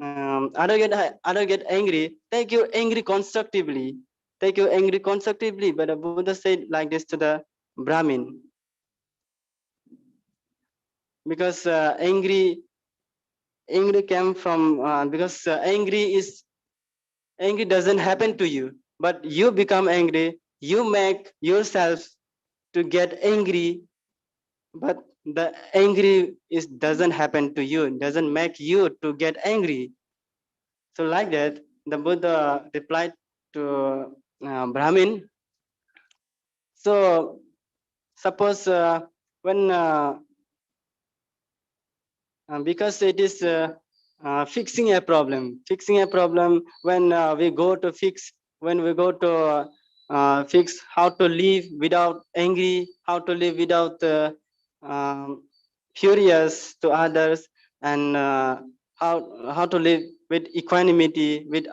other get angry. Take your angry constructively. But the Buddha said like this to the Brahmin, because angry came from because angry doesn't happen to you, but you become angry. You make yourself to get angry, but the angry doesn't happen to you. Doesn't make you to get angry. So like that, the Buddha replied to Brahmin. So suppose when because it is fixing a problem when we go to fix how to live without angry, how to live without furious to others, and how to live with equanimity with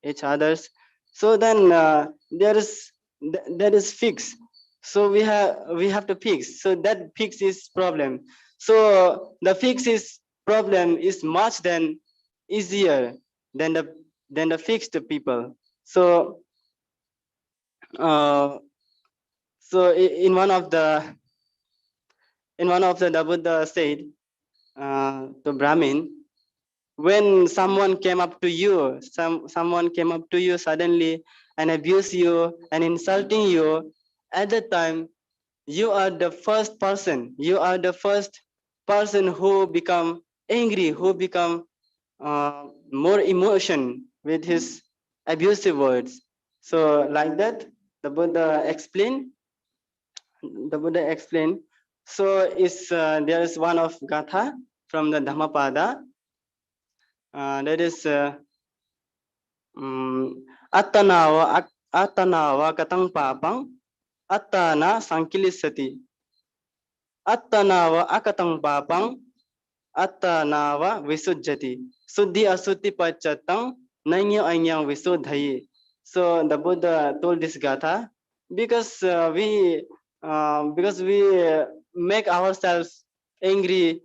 each others. So then that is fixed. So we have to fix. So that fix is problem. So the fix is problem is much than easier than the fixed people. So in one of the Buddha said to Brahmin, when someone came up to you, someone came up to you suddenly and abuse you and insulting you, at that time you are the first person who become angry, who become more emotion with his abusive words. So like that, the Buddha explained. So there is one of Gatha from the Dhammapada. That is Attanawa katang papang Attana Sankilisati. Attanawa akatang papang Attanawa Visujjati. Suddhi asuti pachatang Nanya anyang Visudhayi. So the Buddha told this Gatha because we make ourselves angry.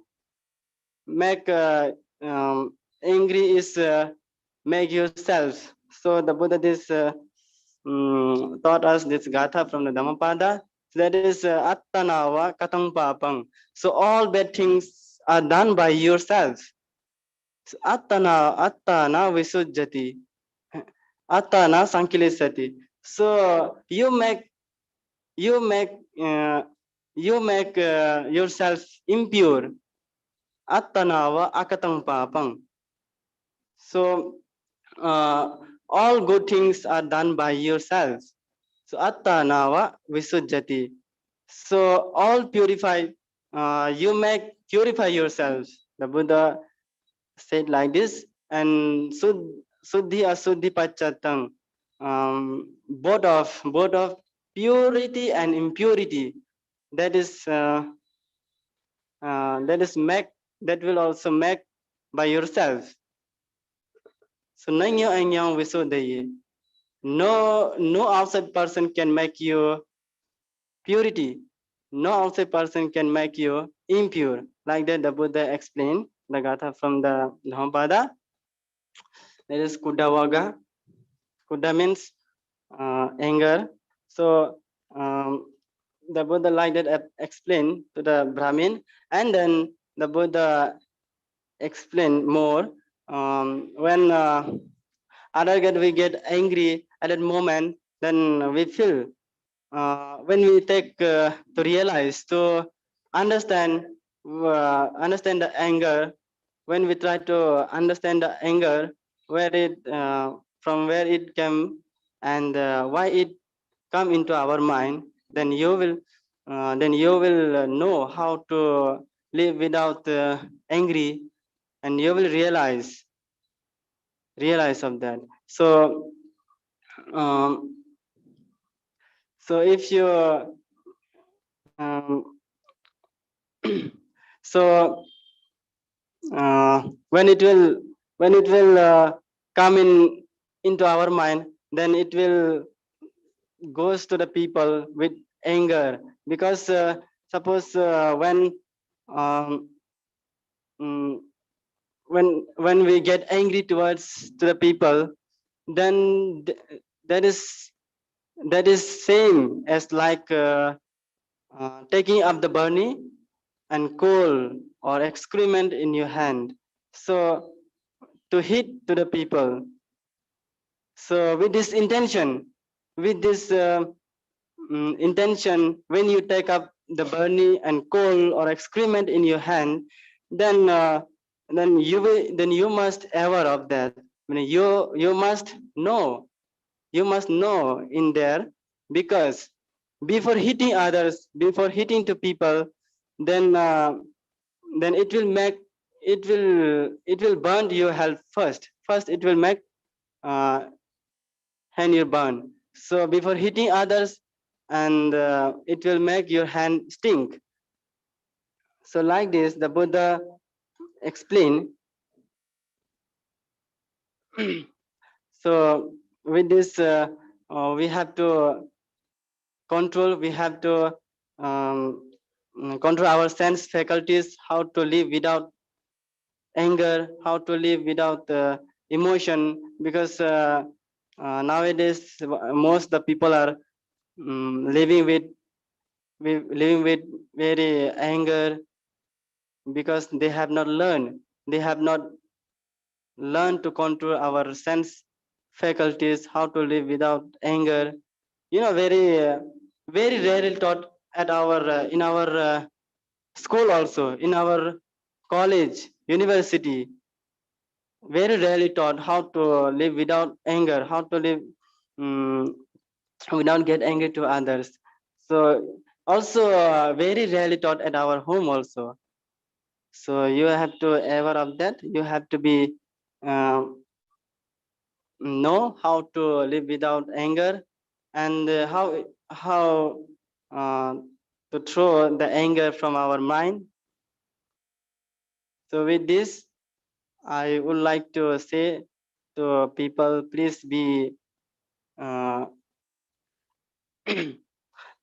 Angry is make yourself. So the Buddha taught us this Gatha from the Dhammapada. That is Attanawa katang papang. So all bad things are done by yourself. Attana Visujjati. Attana Sankilisati. So you make yourself impure. Attanawa akatang papang. So all good things are done by yourself. So attanawa visujjati. So all purify. You make purify yourself. The Buddha said like this, and suddhi asuddhi pachatang. Both of purity and impurity. That is that will also make by yourself. So nangyo anyang visuddhi. No outside person can make you purity. No outside person can make you impure. Like that, the Buddha explained the Gatha from the Dhammapada. That is Kuddavaga. Kuddha means anger. So the Buddha like that explained to the Brahmin, and then the Buddha explained more when we get angry at that moment, then we feel when we take to realize to understand the anger, when we try to understand the anger, where it from where it came and why it come into our mind, then you will know how to live without angry, and you will realize of that. So so if you so when it will come into our mind, then it will goes to the people with anger, because suppose when we get angry towards to the people, then that is same as like taking up the burning and coal or excrement in your hand, so to hit to the people. So with this intention, intention, when you take up the burning and coal or excrement in your hand, then you must aware of that. I mean, you must know in there, because before hitting others, before hitting to people, then it will burn your health first. It will make hand you burn. So before hitting others, and it will make your hand stink. So like this, the Buddha explained. So with this, we have to control. We have to control our sense faculties. How to live without anger? How to live without emotion? Because nowadays, most the people are living with very anger, because they have not learned to control our sense faculties, how to live without anger. Very rarely taught at our in our school, also in our college, university. Very rarely taught how to live without anger, how to live without get angry to others. So also very rarely taught at our home also. So you have to aware of that. You have to be know how to live without anger, and how to throw the anger from our mind. So with this, I would like to say to people, please be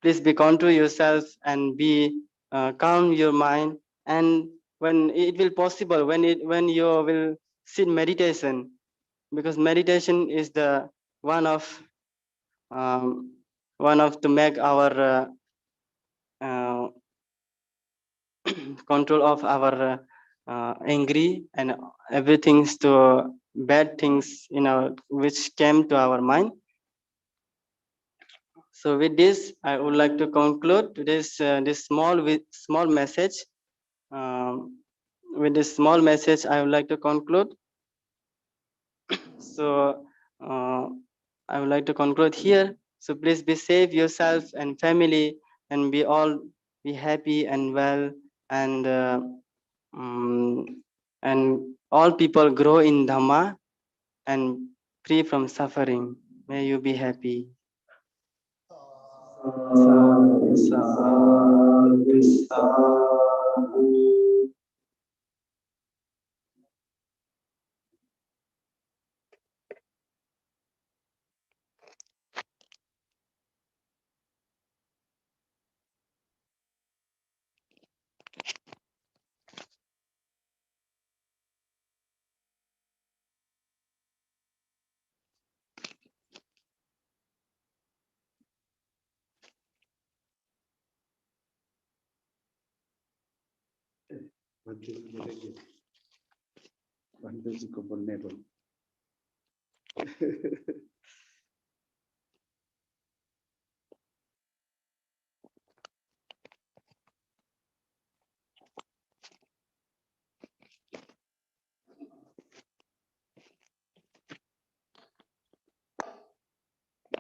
please be control yourself, and be calm your mind. And when it will possible, when you will sit meditation, because meditation is the one of to make our control of our angry and everything to bad things which came to our mind. So with this, I would like to conclude this small message. With this small message, I would like to conclude. So I would like to conclude here. So please be safe yourself and family, and be happy and well, and all people grow in Dhamma and free from suffering. May you be happy. Sadhu, sadhu, sadhu.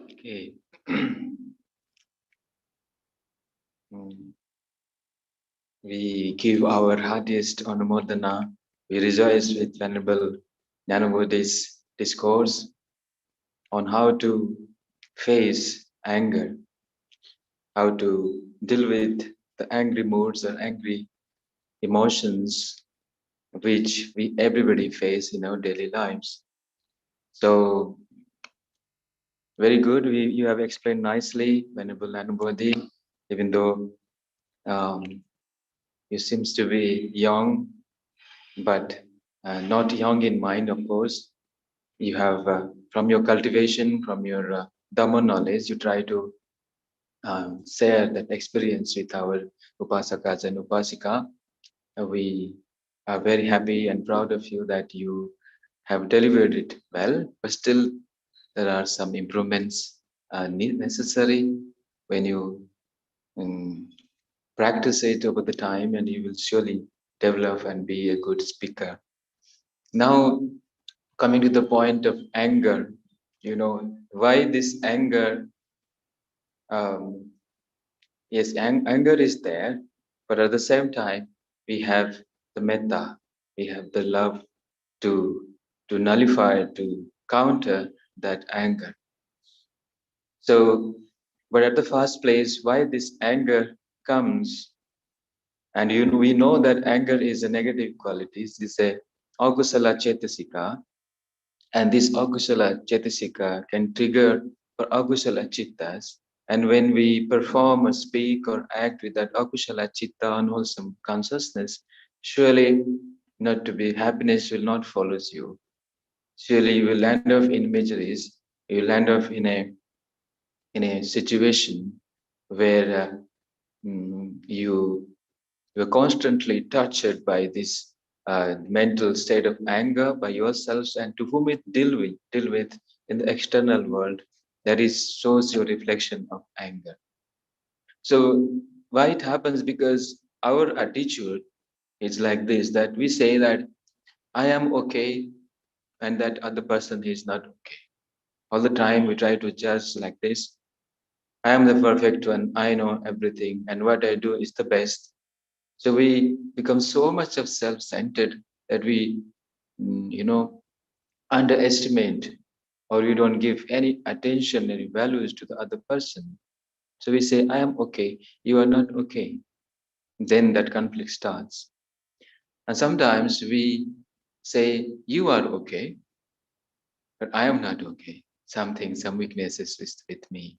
Okay. We give our heartiest anumodana. We rejoice with Venerable Jnanabodhi's discourse on how to face anger, how to deal with the angry moods or angry emotions which everybody face in our daily lives. So very good. You have explained nicely, Venerable Jnanabodhi, even though you seems to be young, but not young in mind, of course. You have, from your cultivation, from your Dhamma knowledge, you try to share that experience with our Upasakas and Upasika. We are very happy and proud of you that you have delivered it well, but still there are some improvements necessary. When you practice it over the time, and you will surely develop and be a good speaker. Now, coming to the point of anger, why this anger? Yes, anger is there, but at the same time, we have the metta, we have the love to nullify, to counter that anger. So, but at the first place, why this anger comes, and we know that anger is a negative quality. It's a akusala chetasika, and this akusala chetasika can trigger for akusala chittas. And when we perform or speak or act with that akusala chitta, unwholesome consciousness, surely not to be happiness will not follow you. Surely you will land off in miseries. You will land off in a situation where you are constantly tortured by this mental state of anger by yourselves, and to whom it deal with in the external world, that is shows your reflection of anger. So why it happens? Because our attitude is like this, that we say that I am okay and that other person is not okay. All the time we try to judge like this. I am the perfect one, I know everything, and what I do is the best. So we become so much of self-centered that we, underestimate, or we don't give any attention, any values to the other person. So we say, I am okay, you are not okay. Then that conflict starts. And sometimes we say, you are okay, but I am not okay. Some weaknesses with me.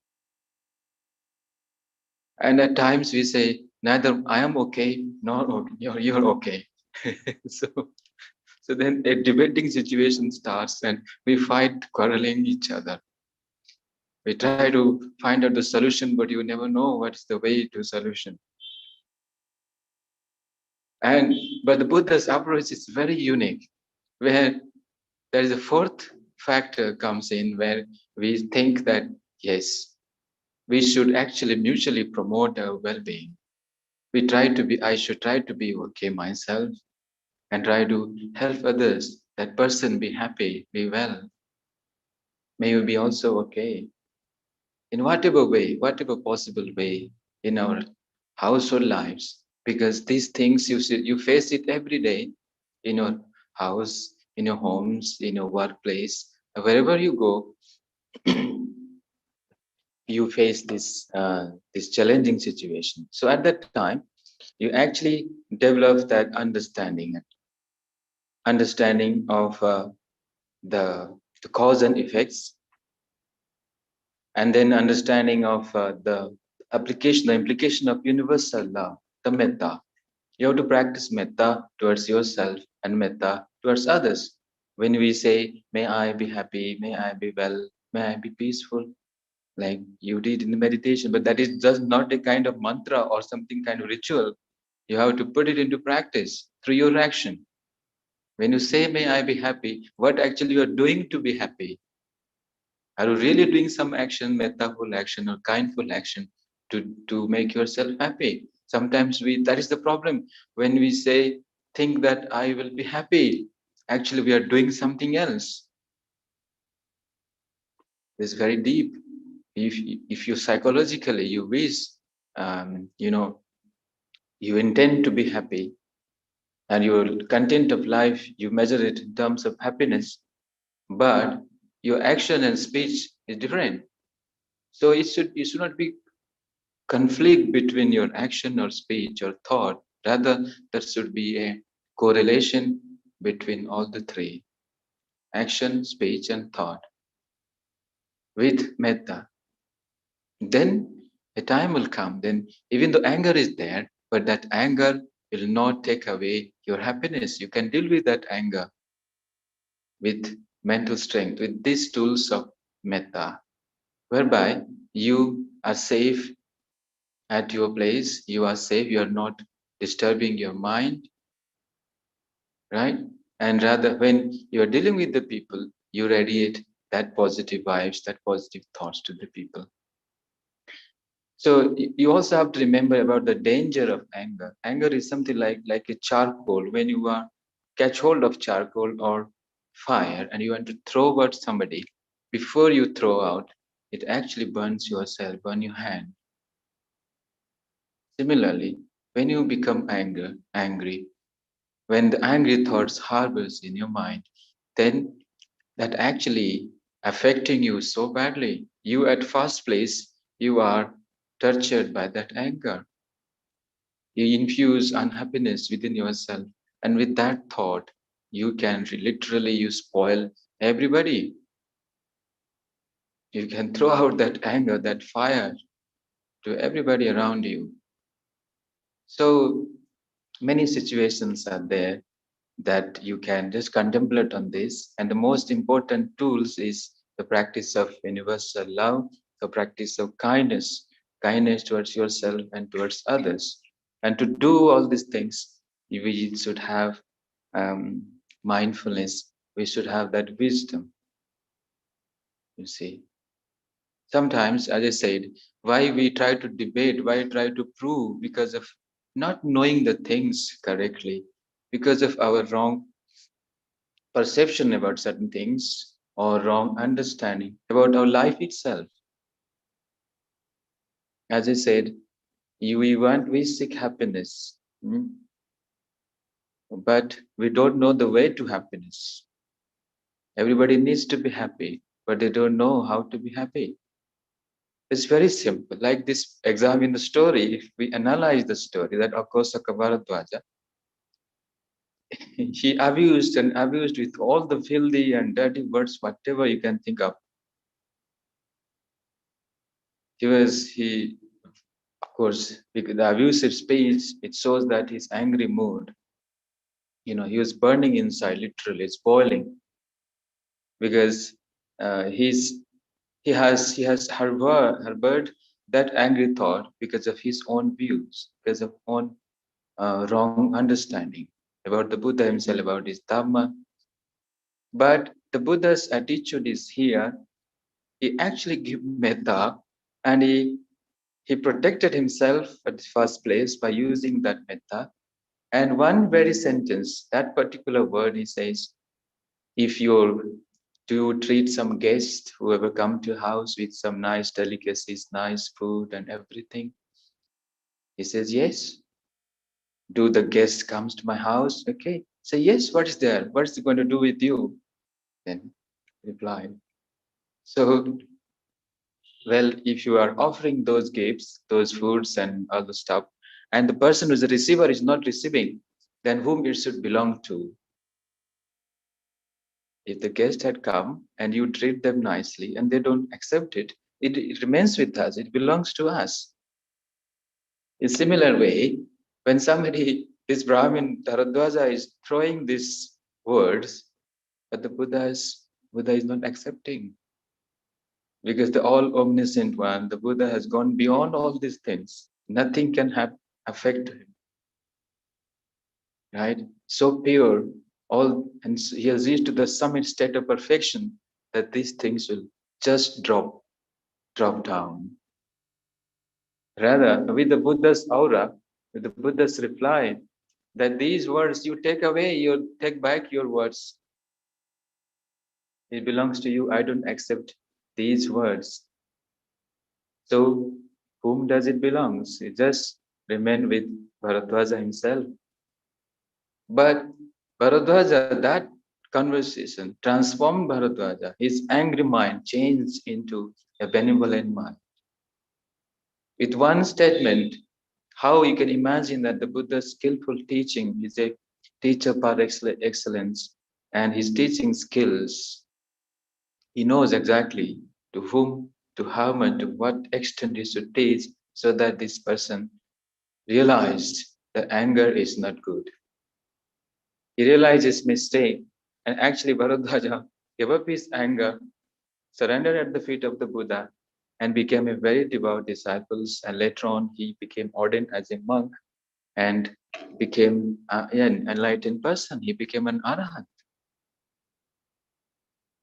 And at times we say, neither I am okay, nor you're okay. So then a debating situation starts, and we fight, quarreling each other. We try to find out the solution, but you never know what's the way to solution. But the Buddha's approach is very unique, where there is a fourth factor comes in, where we think that, yes, we should actually mutually promote our well-being. I should try to be okay myself and try to help others. That person be happy, be well. May you be also okay. In whatever way, whatever possible way in our household lives, because these things you face it every day in your house, in your homes, in your workplace, wherever you go, you face this challenging situation. So at that time, you actually develop that understanding of the cause and effects, and then understanding of the implication of universal love, the metta. You have to practice metta towards yourself and metta towards others. When we say, may I be happy, may I be well, may I be peaceful, like you did in the meditation, but that is just not a kind of mantra or something kind of ritual. You have to put it into practice through your action. When you say, may I be happy, what actually you are doing to be happy? Are you really doing some action, mettaful action or kindful action to make yourself happy? Sometimes that is the problem. When we say, think that I will be happy, actually we are doing something else. It's very deep. If you psychologically, you wish, you intend to be happy, and your content of life, you measure it in terms of happiness, but your action and speech is different. So it should not be conflict between your action or speech or thought. Rather, there should be a correlation between all the three: action, speech, and thought with metta. Then a time will come, then even though anger is there, but that anger will not take away your happiness. You can deal with that anger with mental strength, with these tools of metta, whereby you are safe at your place, you are safe, you are not disturbing your mind, right? And rather, when you are dealing with the people, you radiate that positive vibes, that positive thoughts to the people. So you also have to remember about the danger of anger. Anger is something like a charcoal. When you are catch hold of charcoal or fire and you want to throw at somebody, before you throw out, it actually burns yourself, burn your hand. Similarly, when you become angry, when the angry thoughts harbors in your mind, then that actually affecting you so badly. You at first place, you are tortured by that anger. You infuse unhappiness within yourself. And with that thought, you can literally you spoil everybody. You can throw out that anger, that fire to everybody around you. So many situations are there that you can just contemplate on this. And the most important tools is the practice of universal love, the practice of kindness, kindness towards yourself and towards others. And to do all these things, we should have mindfulness, we should have that wisdom, you see. Sometimes, as I said, why we try to debate, why try to prove, because of not knowing the things correctly, because of our wrong perception about certain things or wrong understanding about our life itself. As I said, we seek happiness, but we don't know the way to happiness. Everybody needs to be happy, but they don't know how to be happy. It's very simple. Like this exam in the story, if we analyze the story that Akosaka Bharadwaja, he abused with all the filthy and dirty words, whatever you can think of. Of course, because the abusive speech, it shows that his angry mood, he was burning inside, literally, it's boiling, because he has harbored that angry thought because of his own views, because of own wrong understanding about the Buddha himself, about his Dhamma. But the Buddha's attitude is here. He actually gives metta And he protected himself at the first place by using that metta. And one very sentence, that particular word, he says, if you do treat some guest, whoever come to house with some nice delicacies, nice food and everything, he says, yes. Do the guest comes to my house? Okay. Say, yes, what is there? What is it going to do with you? Then reply. So, well, if you are offering those gifts, those foods and other stuff, and the person who's the receiver is not receiving, then whom it should belong to? If the guest had come and you treat them nicely and they don't accept it, it remains with us, it belongs to us. In similar way, when somebody, this Brahmin Bharadwaja is throwing these words, but the Buddha is not accepting. Because the all omniscient one, the Buddha has gone beyond all these things. Nothing can affect him. Right? So pure, and he has reached to the summit state of perfection that these things will just drop down. Rather, with the Buddha's aura, with the Buddha's reply, that these words you take back your words. It belongs to you. I don't accept these words. So, whom does it belong? It just remain with Bharadwaja himself. But Bharadwaja, that conversation transformed Bharadwaja. His angry mind changed into a benevolent mind. With one statement, how you can imagine that the Buddha's skillful teaching is a teacher par excellence, and his teaching skills, he knows exactly to whom, to how and to what extent he should teach, so that this person realized that anger is not good. He realized his mistake, and actually Bharadwaja gave up his anger, surrendered at the feet of the Buddha, and became a very devout disciple. And later on, he became ordained as a monk and became an enlightened person. He became an arahant.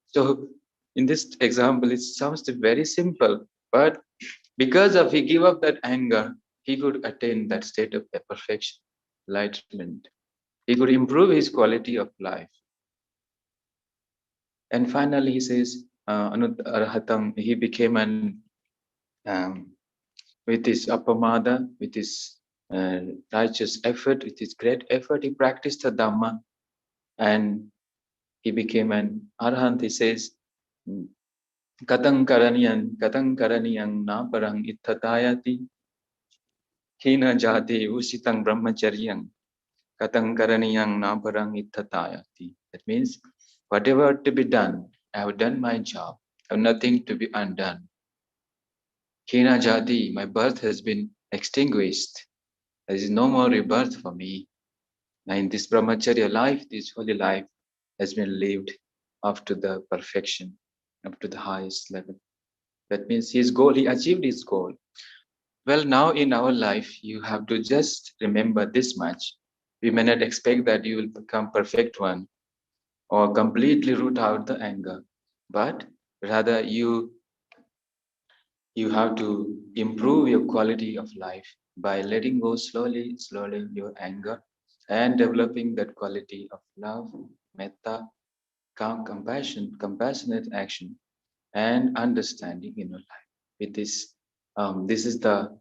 So in this example, it sounds very simple, but because of he gave up that anger, he could attain that state of perfection, enlightenment. He could improve his quality of life. And finally, he says, Arhatam, he became with his apamada, with his righteous effort, with his great effort, he practiced the Dhamma and he became an Arahant. He says, Katang karaniyang na parang ittatayati, hina jati usitang brahmacharyang, katang karaniyang na parang ittatayati. That means, whatever to be done, I have done my job. I have nothing to be undone. Hina jati, my birth has been extinguished. There is no more rebirth for me. Now in this brahmacharya life, this holy life has been lived up to the perfection, up to the highest level. That means his goal, he achieved his goal. Well, now in our life, you have to just remember this much. We may not expect that you will become perfect one or completely root out the anger, but rather you have to improve your quality of life by letting go slowly your anger and developing that quality of love, metta, compassion, compassionate action, and understanding in your life. With this, this is the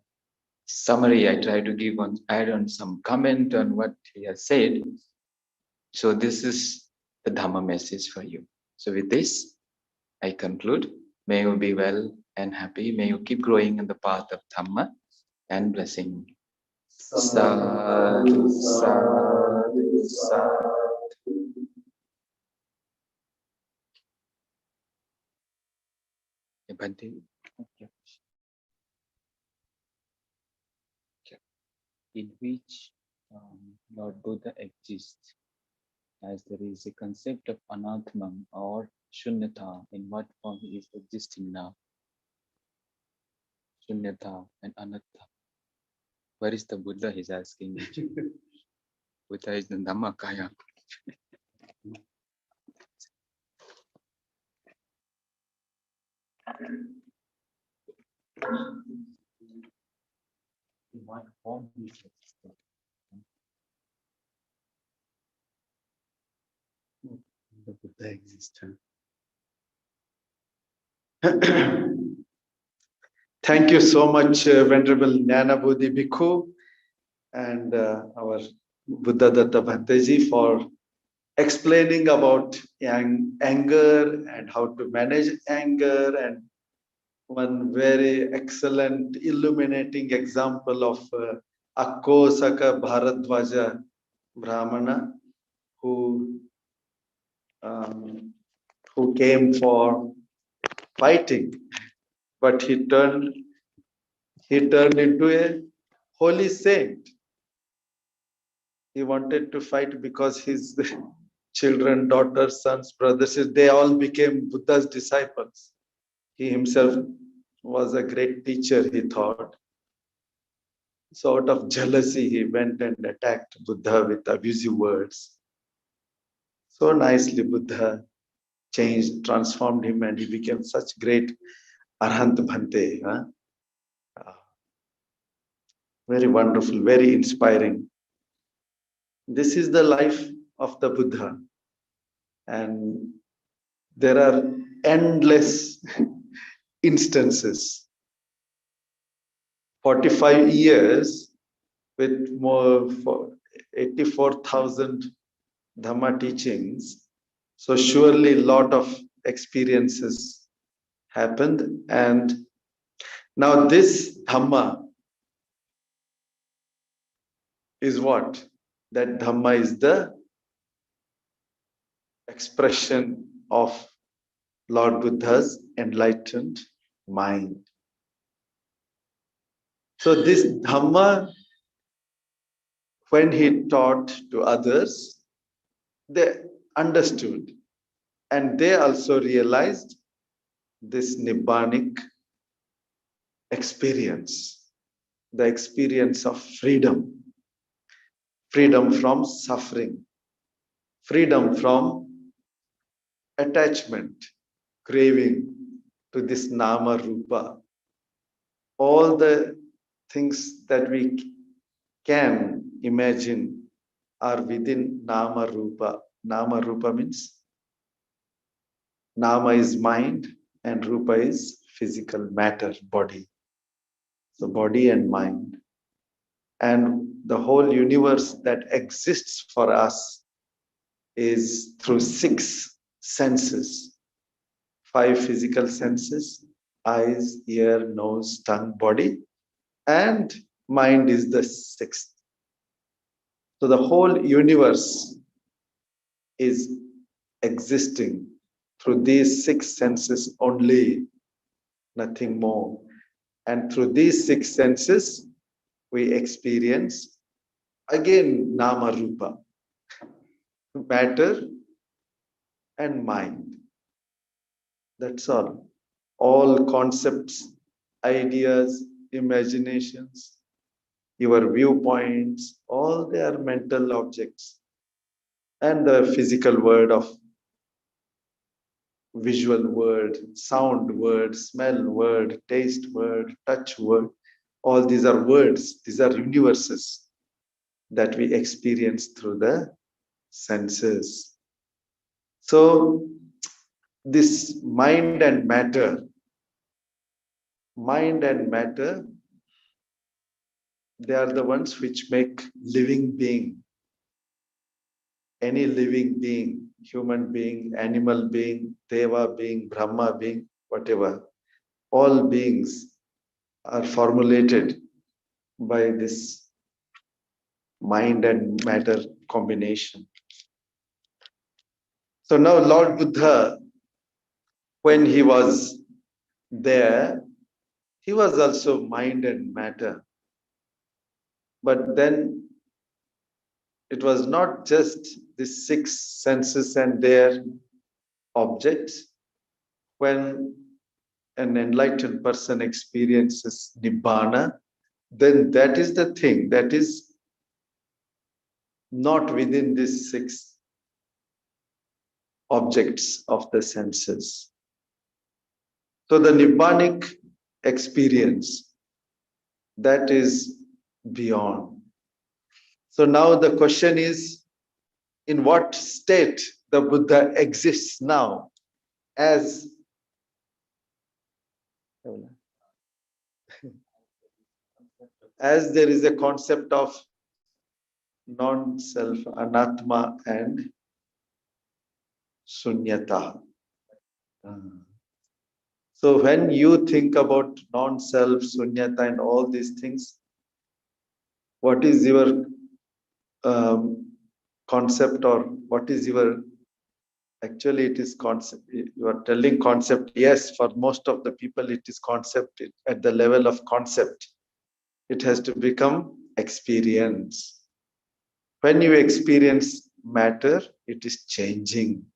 summary I try to give add on some comment on what he has said. So this is the Dhamma message for you. So with this, I conclude. May you be well and happy. May you keep growing in the path of Dhamma and blessing. Sadhu, sadhu, sadhu. Bhante. In which Lord Buddha exists, as there is a concept of anatman or shunyata, in what form he is existing now. Shunyata and anatta. Where is the Buddha? He's asking. Buddha is the Dhammakaya. The Buddha existence. Thank you so much, Venerable Jnanabodhi Bhikkhu and our Buddha Datta Bhanteji for explaining about anger and how to manage anger, and one very excellent illuminating example of Akkosaka Bharadwaja Brahmana who came for fighting, but he turned into a holy saint. He wanted to fight because his children, daughters, sons, brothers, they all became Buddha's disciples. He himself was a great teacher, he thought. So out of jealousy, he went and attacked Buddha with abusive words. So nicely, Buddha changed, transformed him, and he became such great Arhant Bhante. Huh? Very wonderful, very inspiring. This is the life of the Buddha. And there are endless instances. 45 years with more for 84,000 Dhamma teachings. So surely a lot of experiences happened. And now this Dhamma is what? That Dhamma is the expression of Lord Buddha's enlightened mind. So this Dhamma, when he taught to others, they understood, and they also realized this Nibbanic experience, the experience of freedom, freedom from suffering, freedom from attachment, craving to this Nama Rupa. All the things that we can imagine are within Nama Rupa. Nama Rupa means Nama is mind and Rupa is physical matter, body. So body and mind. And the whole universe that exists for us is through 6 senses. 5 physical senses: eyes, ear, nose, tongue, body, and mind is the 6th. So the whole universe is existing through these 6 senses only, nothing more. And through these 6 senses, we experience again Nama Rupa, matter and mind. That's all. All concepts, ideas, imaginations, your viewpoints, all they are mental objects. And the physical world of visual word, sound word, smell word, taste word, touch word, all these are words, these are universes that we experience through the senses. So this mind and matter, they are the ones which make living being. Any living being, human being, animal being, Deva being, Brahma being, whatever, all beings are formulated by this mind and matter combination. So now Lord Buddha, when he was there, he was also mind and matter. But then it was not just the 6 senses and their objects. When an enlightened person experiences Nibbana, then that is the thing that is not within these 6 objects of the senses. So the Nibbanic experience that is beyond. So now the question is, in what state the Buddha exists now as there is a concept of non-self, anatma and sunyata. So when you think about non-self, sunyata and all these things, what is your concept, or what is your, actually it is concept, you are telling concept, yes, for most of the people it is concept. At the level of concept, it has to become experience. When you experience matter, it is changing.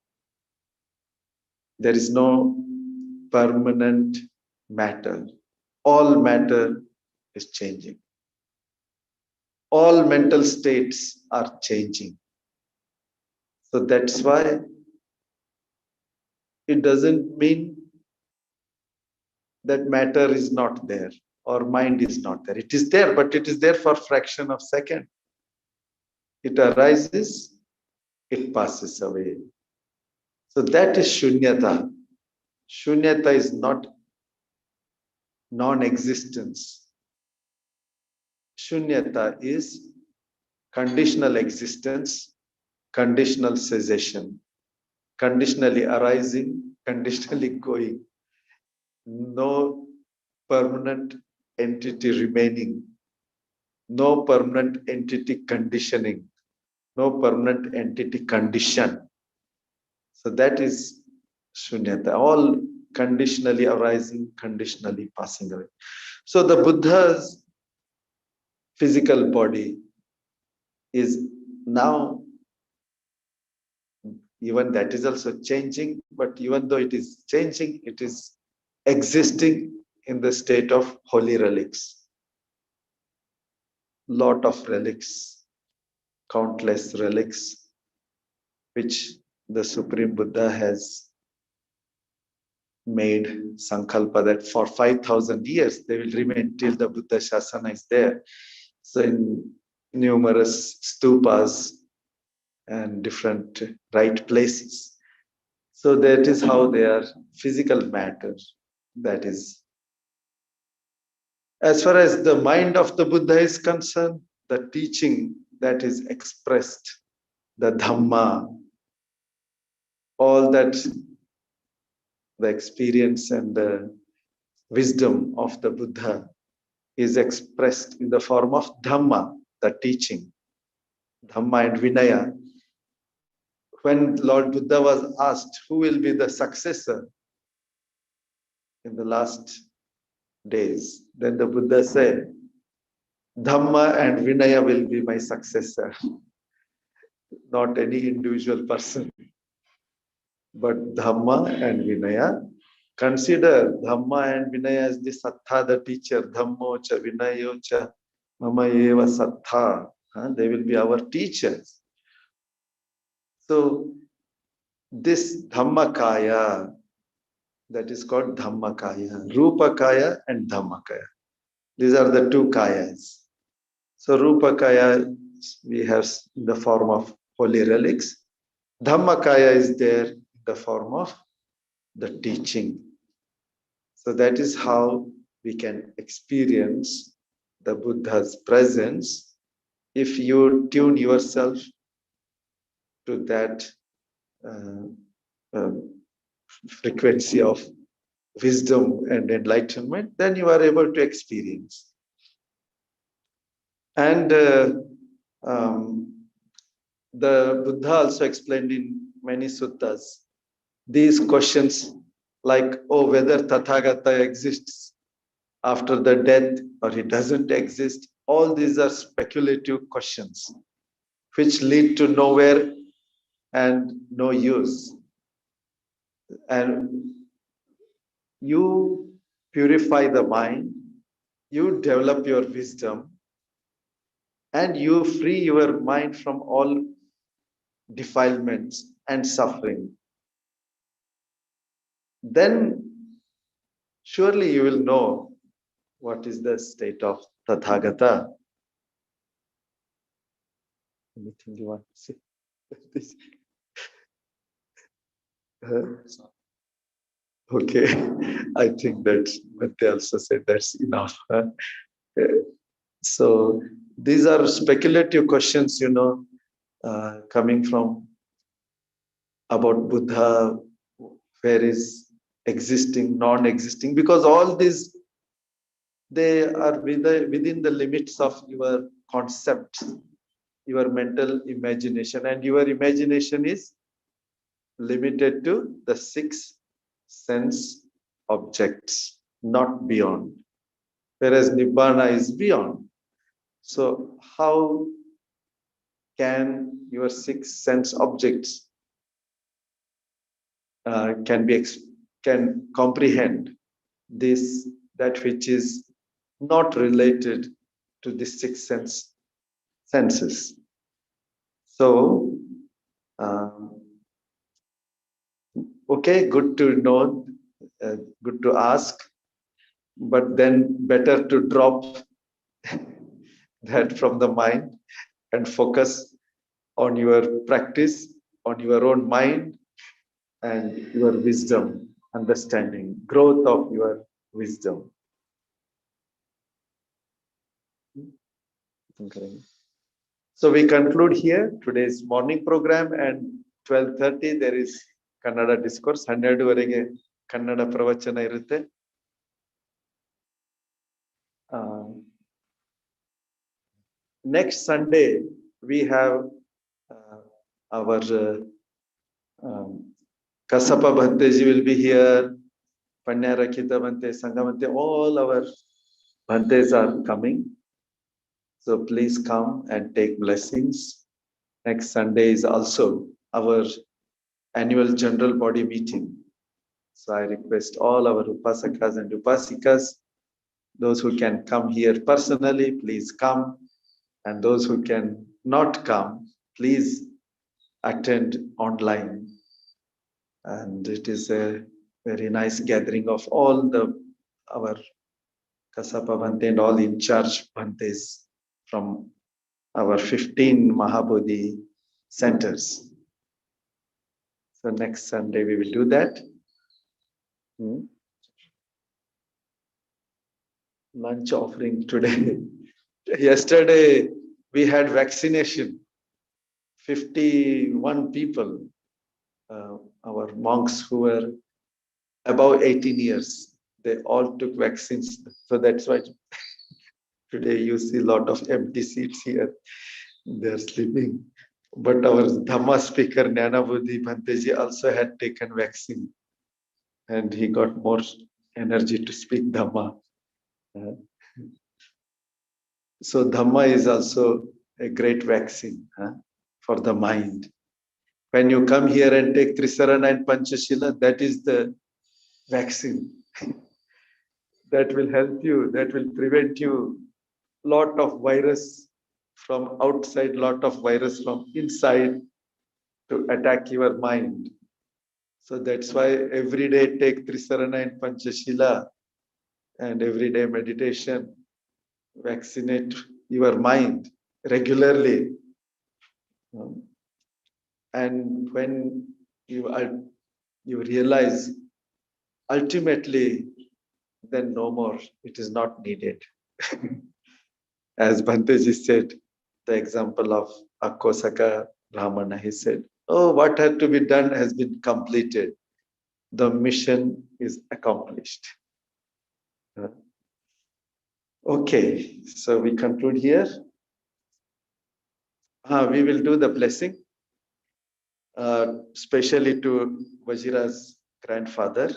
There is no permanent matter. All matter is changing. All mental states are changing. So that's why it doesn't mean that matter is not there or mind is not there. It is there, but it is there for a fraction of a second. It arises, it passes away. So that is shunyata. Shunyata is not non-existence. Shunyata is conditional existence, conditional cessation, conditionally arising, conditionally going. No permanent entity remaining, no permanent entity conditioning, no permanent entity condition. So that is shunyata, all conditionally arising, conditionally passing away. So the Buddha's physical body is now, even that is also changing, but even though it is changing, it is existing in the state of holy relics. Lot of relics, countless relics, which the Supreme Buddha has made sankalpa that for 5,000 years they will remain till the Buddha Shasana is there. So in numerous stupas and different right places. So that is how they are physical matter. That is. As far as the mind of the Buddha is concerned, the teaching that is expressed, the Dhamma, all that, the experience and the wisdom of the Buddha is expressed in the form of Dhamma, the teaching, Dhamma and Vinaya. When Lord Buddha was asked who will be the successor in the last days, then the Buddha said, Dhamma and Vinaya will be my successor, not any individual person, but Dhamma and Vinaya. Consider Dhamma and Vinaya as the Sattha, the teacher. Dhammo cha Vinayo cha mama eva Sattha. They will be our teachers. So this Dhammakaya, that is called Dhammakaya, Rupakaya and Dhammakaya. These are the two kayas. So Rupakaya we have in the form of holy relics. Dhammakaya is there in the form of the teaching. So that is how we can experience the Buddha's presence if you tune yourself to that frequency of wisdom and enlightenment, then you are able to experience. And the Buddha also explained in many suttas these questions like, oh, whether Tathagata exists after the death or he doesn't exist. All these are speculative questions which lead to nowhere and no use. And you purify the mind, you develop your wisdom, and you free your mind from all defilements and suffering. Then surely you will know what is the state of Tathagata? Anything you want to say? This- okay, I think that's what they also said that's enough. So these are speculative questions, coming from about Buddha, where is existing, non-existing, because all these, they are within the limits of your concept, your mental imagination, and your imagination is limited to the 6 sense objects, not beyond, whereas Nibbana is beyond. So how can your 6 sense objects can comprehend this, that which is not related to the 6 senses? So okay, good to know, good to ask, but then better to drop that from the mind and focus on your practice, on your own mind and your wisdom, understanding, growth of your wisdom. Okay. So we conclude here today's morning program, and 12:30 there is Kannada discourse. 12:30 Kannada pravachana irutte. Next Sunday we have our Kasapa Bhanteji will be here. Panyarakita Bhante, Sangamante, all our Bhantes are coming. So please come and take blessings. Next Sunday is also our annual general body meeting. So I request all our Upasakas and Upasikas, those who can come here personally, please come. And those who can not come, please attend online. And it is a very nice gathering of all our Kasapa Bhante and all in charge Bhantes from our 15 Mahabodhi centers. So next Sunday we will do that. Lunch offering today. Yesterday we had vaccination. 51 people, our monks who were above 18 years, they all took vaccines. So that's why today you see a lot of empty seats here. They are sleeping. But our Dhamma speaker, Jnanabodhi Bhanteji, also had taken vaccine. And he got more energy to speak Dhamma. So Dhamma is also a great vaccine for the mind. When you come here and take Trisarana and Panchashila, that is the vaccine. That will help you, that will prevent you lot of virus from outside, lot of virus from inside to attack your mind. So that's why every day take Trisarana and Panchashila and everyday meditation, vaccinate your mind regularly. And when you realize ultimately, then no more, it is not needed. As Bhanteji said, the example of Akosaka Brahmana, he said, oh, what had to be done has been completed. The mission is accomplished. Okay, so we conclude here. We will do the blessing, especially to Vajira's grandfather.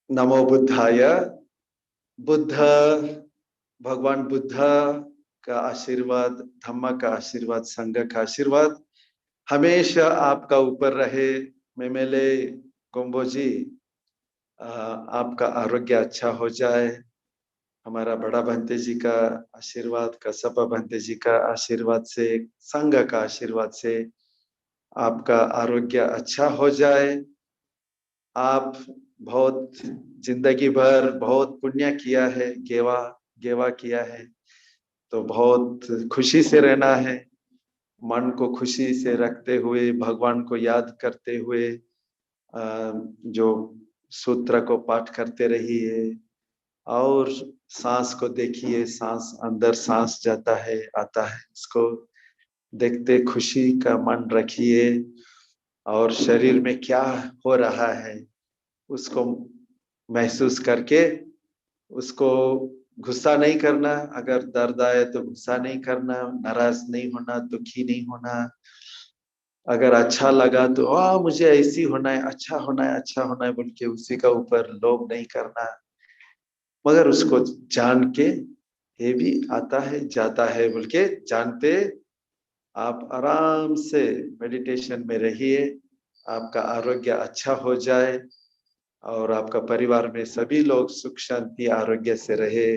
Namo Buddhaya. Buddha, भगवान बुद्ध का आशीर्वाद, धम्मा का आशीर्वाद, संघ का आशीर्वाद हमेशा आपका ऊपर रहे। मेमेले गोम्बोजी, आपका आरोग्य अच्छा हो जाए। हमारा बड़ा भंते जी का आशीर्वाद, कसपा भंते जी का आशीर्वाद से, संघ का आशीर्वाद से आपका आरोग्य अच्छा हो जाए। आप बहुत जिंदगी भर बहुत पुण्य किया है, गेवा किया है, तो बहुत खुशी से रहना है। मन को खुशी से रखते हुए, भगवान को याद करते हुए जो सूत्र को पाठ करते रहिए और सांस को देखिए, सांस अंदर सांस जाता है आता है, इसको देखते खुशी का मन रखिए और शरीर में क्या हो रहा है उसको महसूस करके, उसको गुस्सा नहीं करना। अगर दर्द आए तो गुस्सा नहीं करना, नाराज नहीं होना, दुखी नहीं होना। अगर अच्छा लगा तो मुझे ऐसी होना है, अच्छा होना है, अच्छा होना है बोल के उसी का ऊपर लोभ नहीं करना, मगर उसको जान के ये भी आता है जाता है बोल के जानते आप आराम से मेडिटेशन में रहिए। आपका आरोग्य अच्छा हो जाए और आपका परिवार में सभी लोग सुख शांति आरोग्य से रहे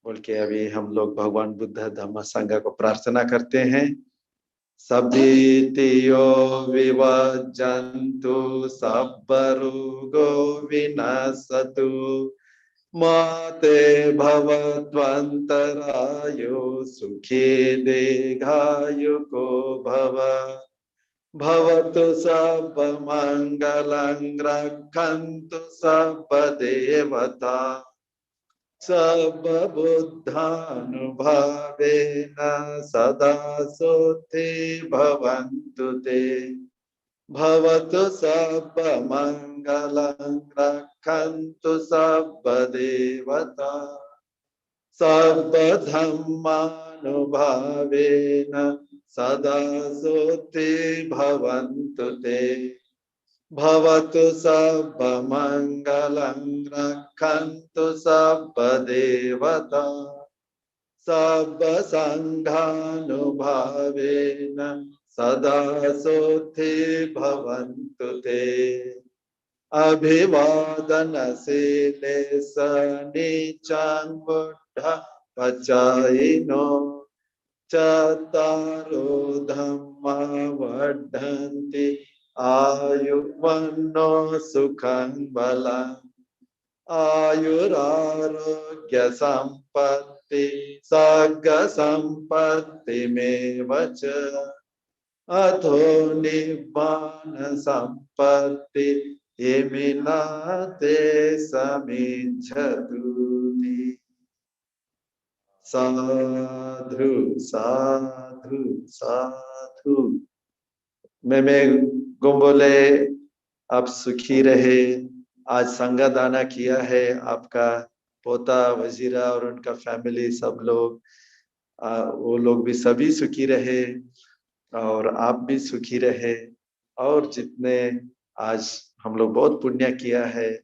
बोल के अभी हम लोग भगवान बुद्ध धम्म संघ को प्रार्थना करते हैं। सभीतियो विवज्जन्तु सब्बरोगो विनाशतु माते भवत्वन्तरायो सुखी दीर्घायुको भव। भवतु सर्वमङ्गलं रक्षन्तु सर्वदेवता सर्वबुद्धानुभावेन सदा सोते भवन्तु ते। भवतु सर्वमङ्गलं रक्षन्तु सर्वदेवता सर्वधर्मानुभावेन सदा सोते भवन्तु ते। भवतु सर्वमङ्गलं रक्षन्तु सर्वदेवता सर्वसङ्घानुभावेन सदा सोते भवन्तु ते। अभिवादनशीले सनिचं बुद्धः पचायिनो चत्वारो धम्मा वर्धन्ति आयुर्वन्नो सुखं बलम्। आयुरारोग्य संपत्ति सर्ग संपत्तिमेव च अथो निब्बान संपत्ति इमिनाते समिच्छतु। साधु साधु साधु। मैं गुम्बोले आप सुखी रहे। आज संगा दाना किया है आपका पोता वजीरा और उनका फैमिली, सब लोग वो लोग भी सभी सुखी रहे और आप भी सुखी रहे। और जितने आज हम लोग बहुत पुण्य किया है,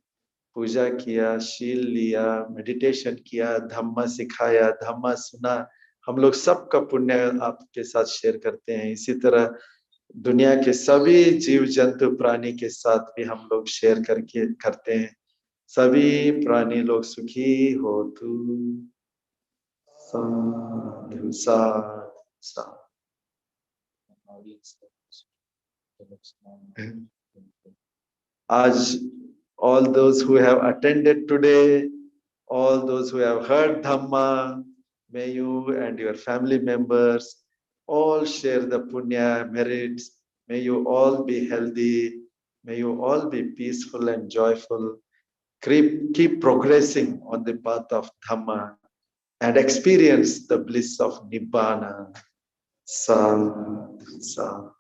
पूजा किया, शील लिया, मेडिटेशन किया, धम्म सिखाया, धम्म सुना, हम लोग सबका पुण्य आपके साथ शेयर करते हैं। इसी तरह दुनिया के सभी जीव जंतु प्राणी के साथ भी हम लोग शेयर करके करते हैं। सभी प्राणी लोग सुखी हो तू। साधु साधु साधु। आज all those who have attended today, all those who have heard Dhamma, may you and your family members all share the punya merits. May you all be healthy. May you all be peaceful and joyful. Keep progressing on the path of Dhamma and experience the bliss of Nibbana. Sadhu, sadhu.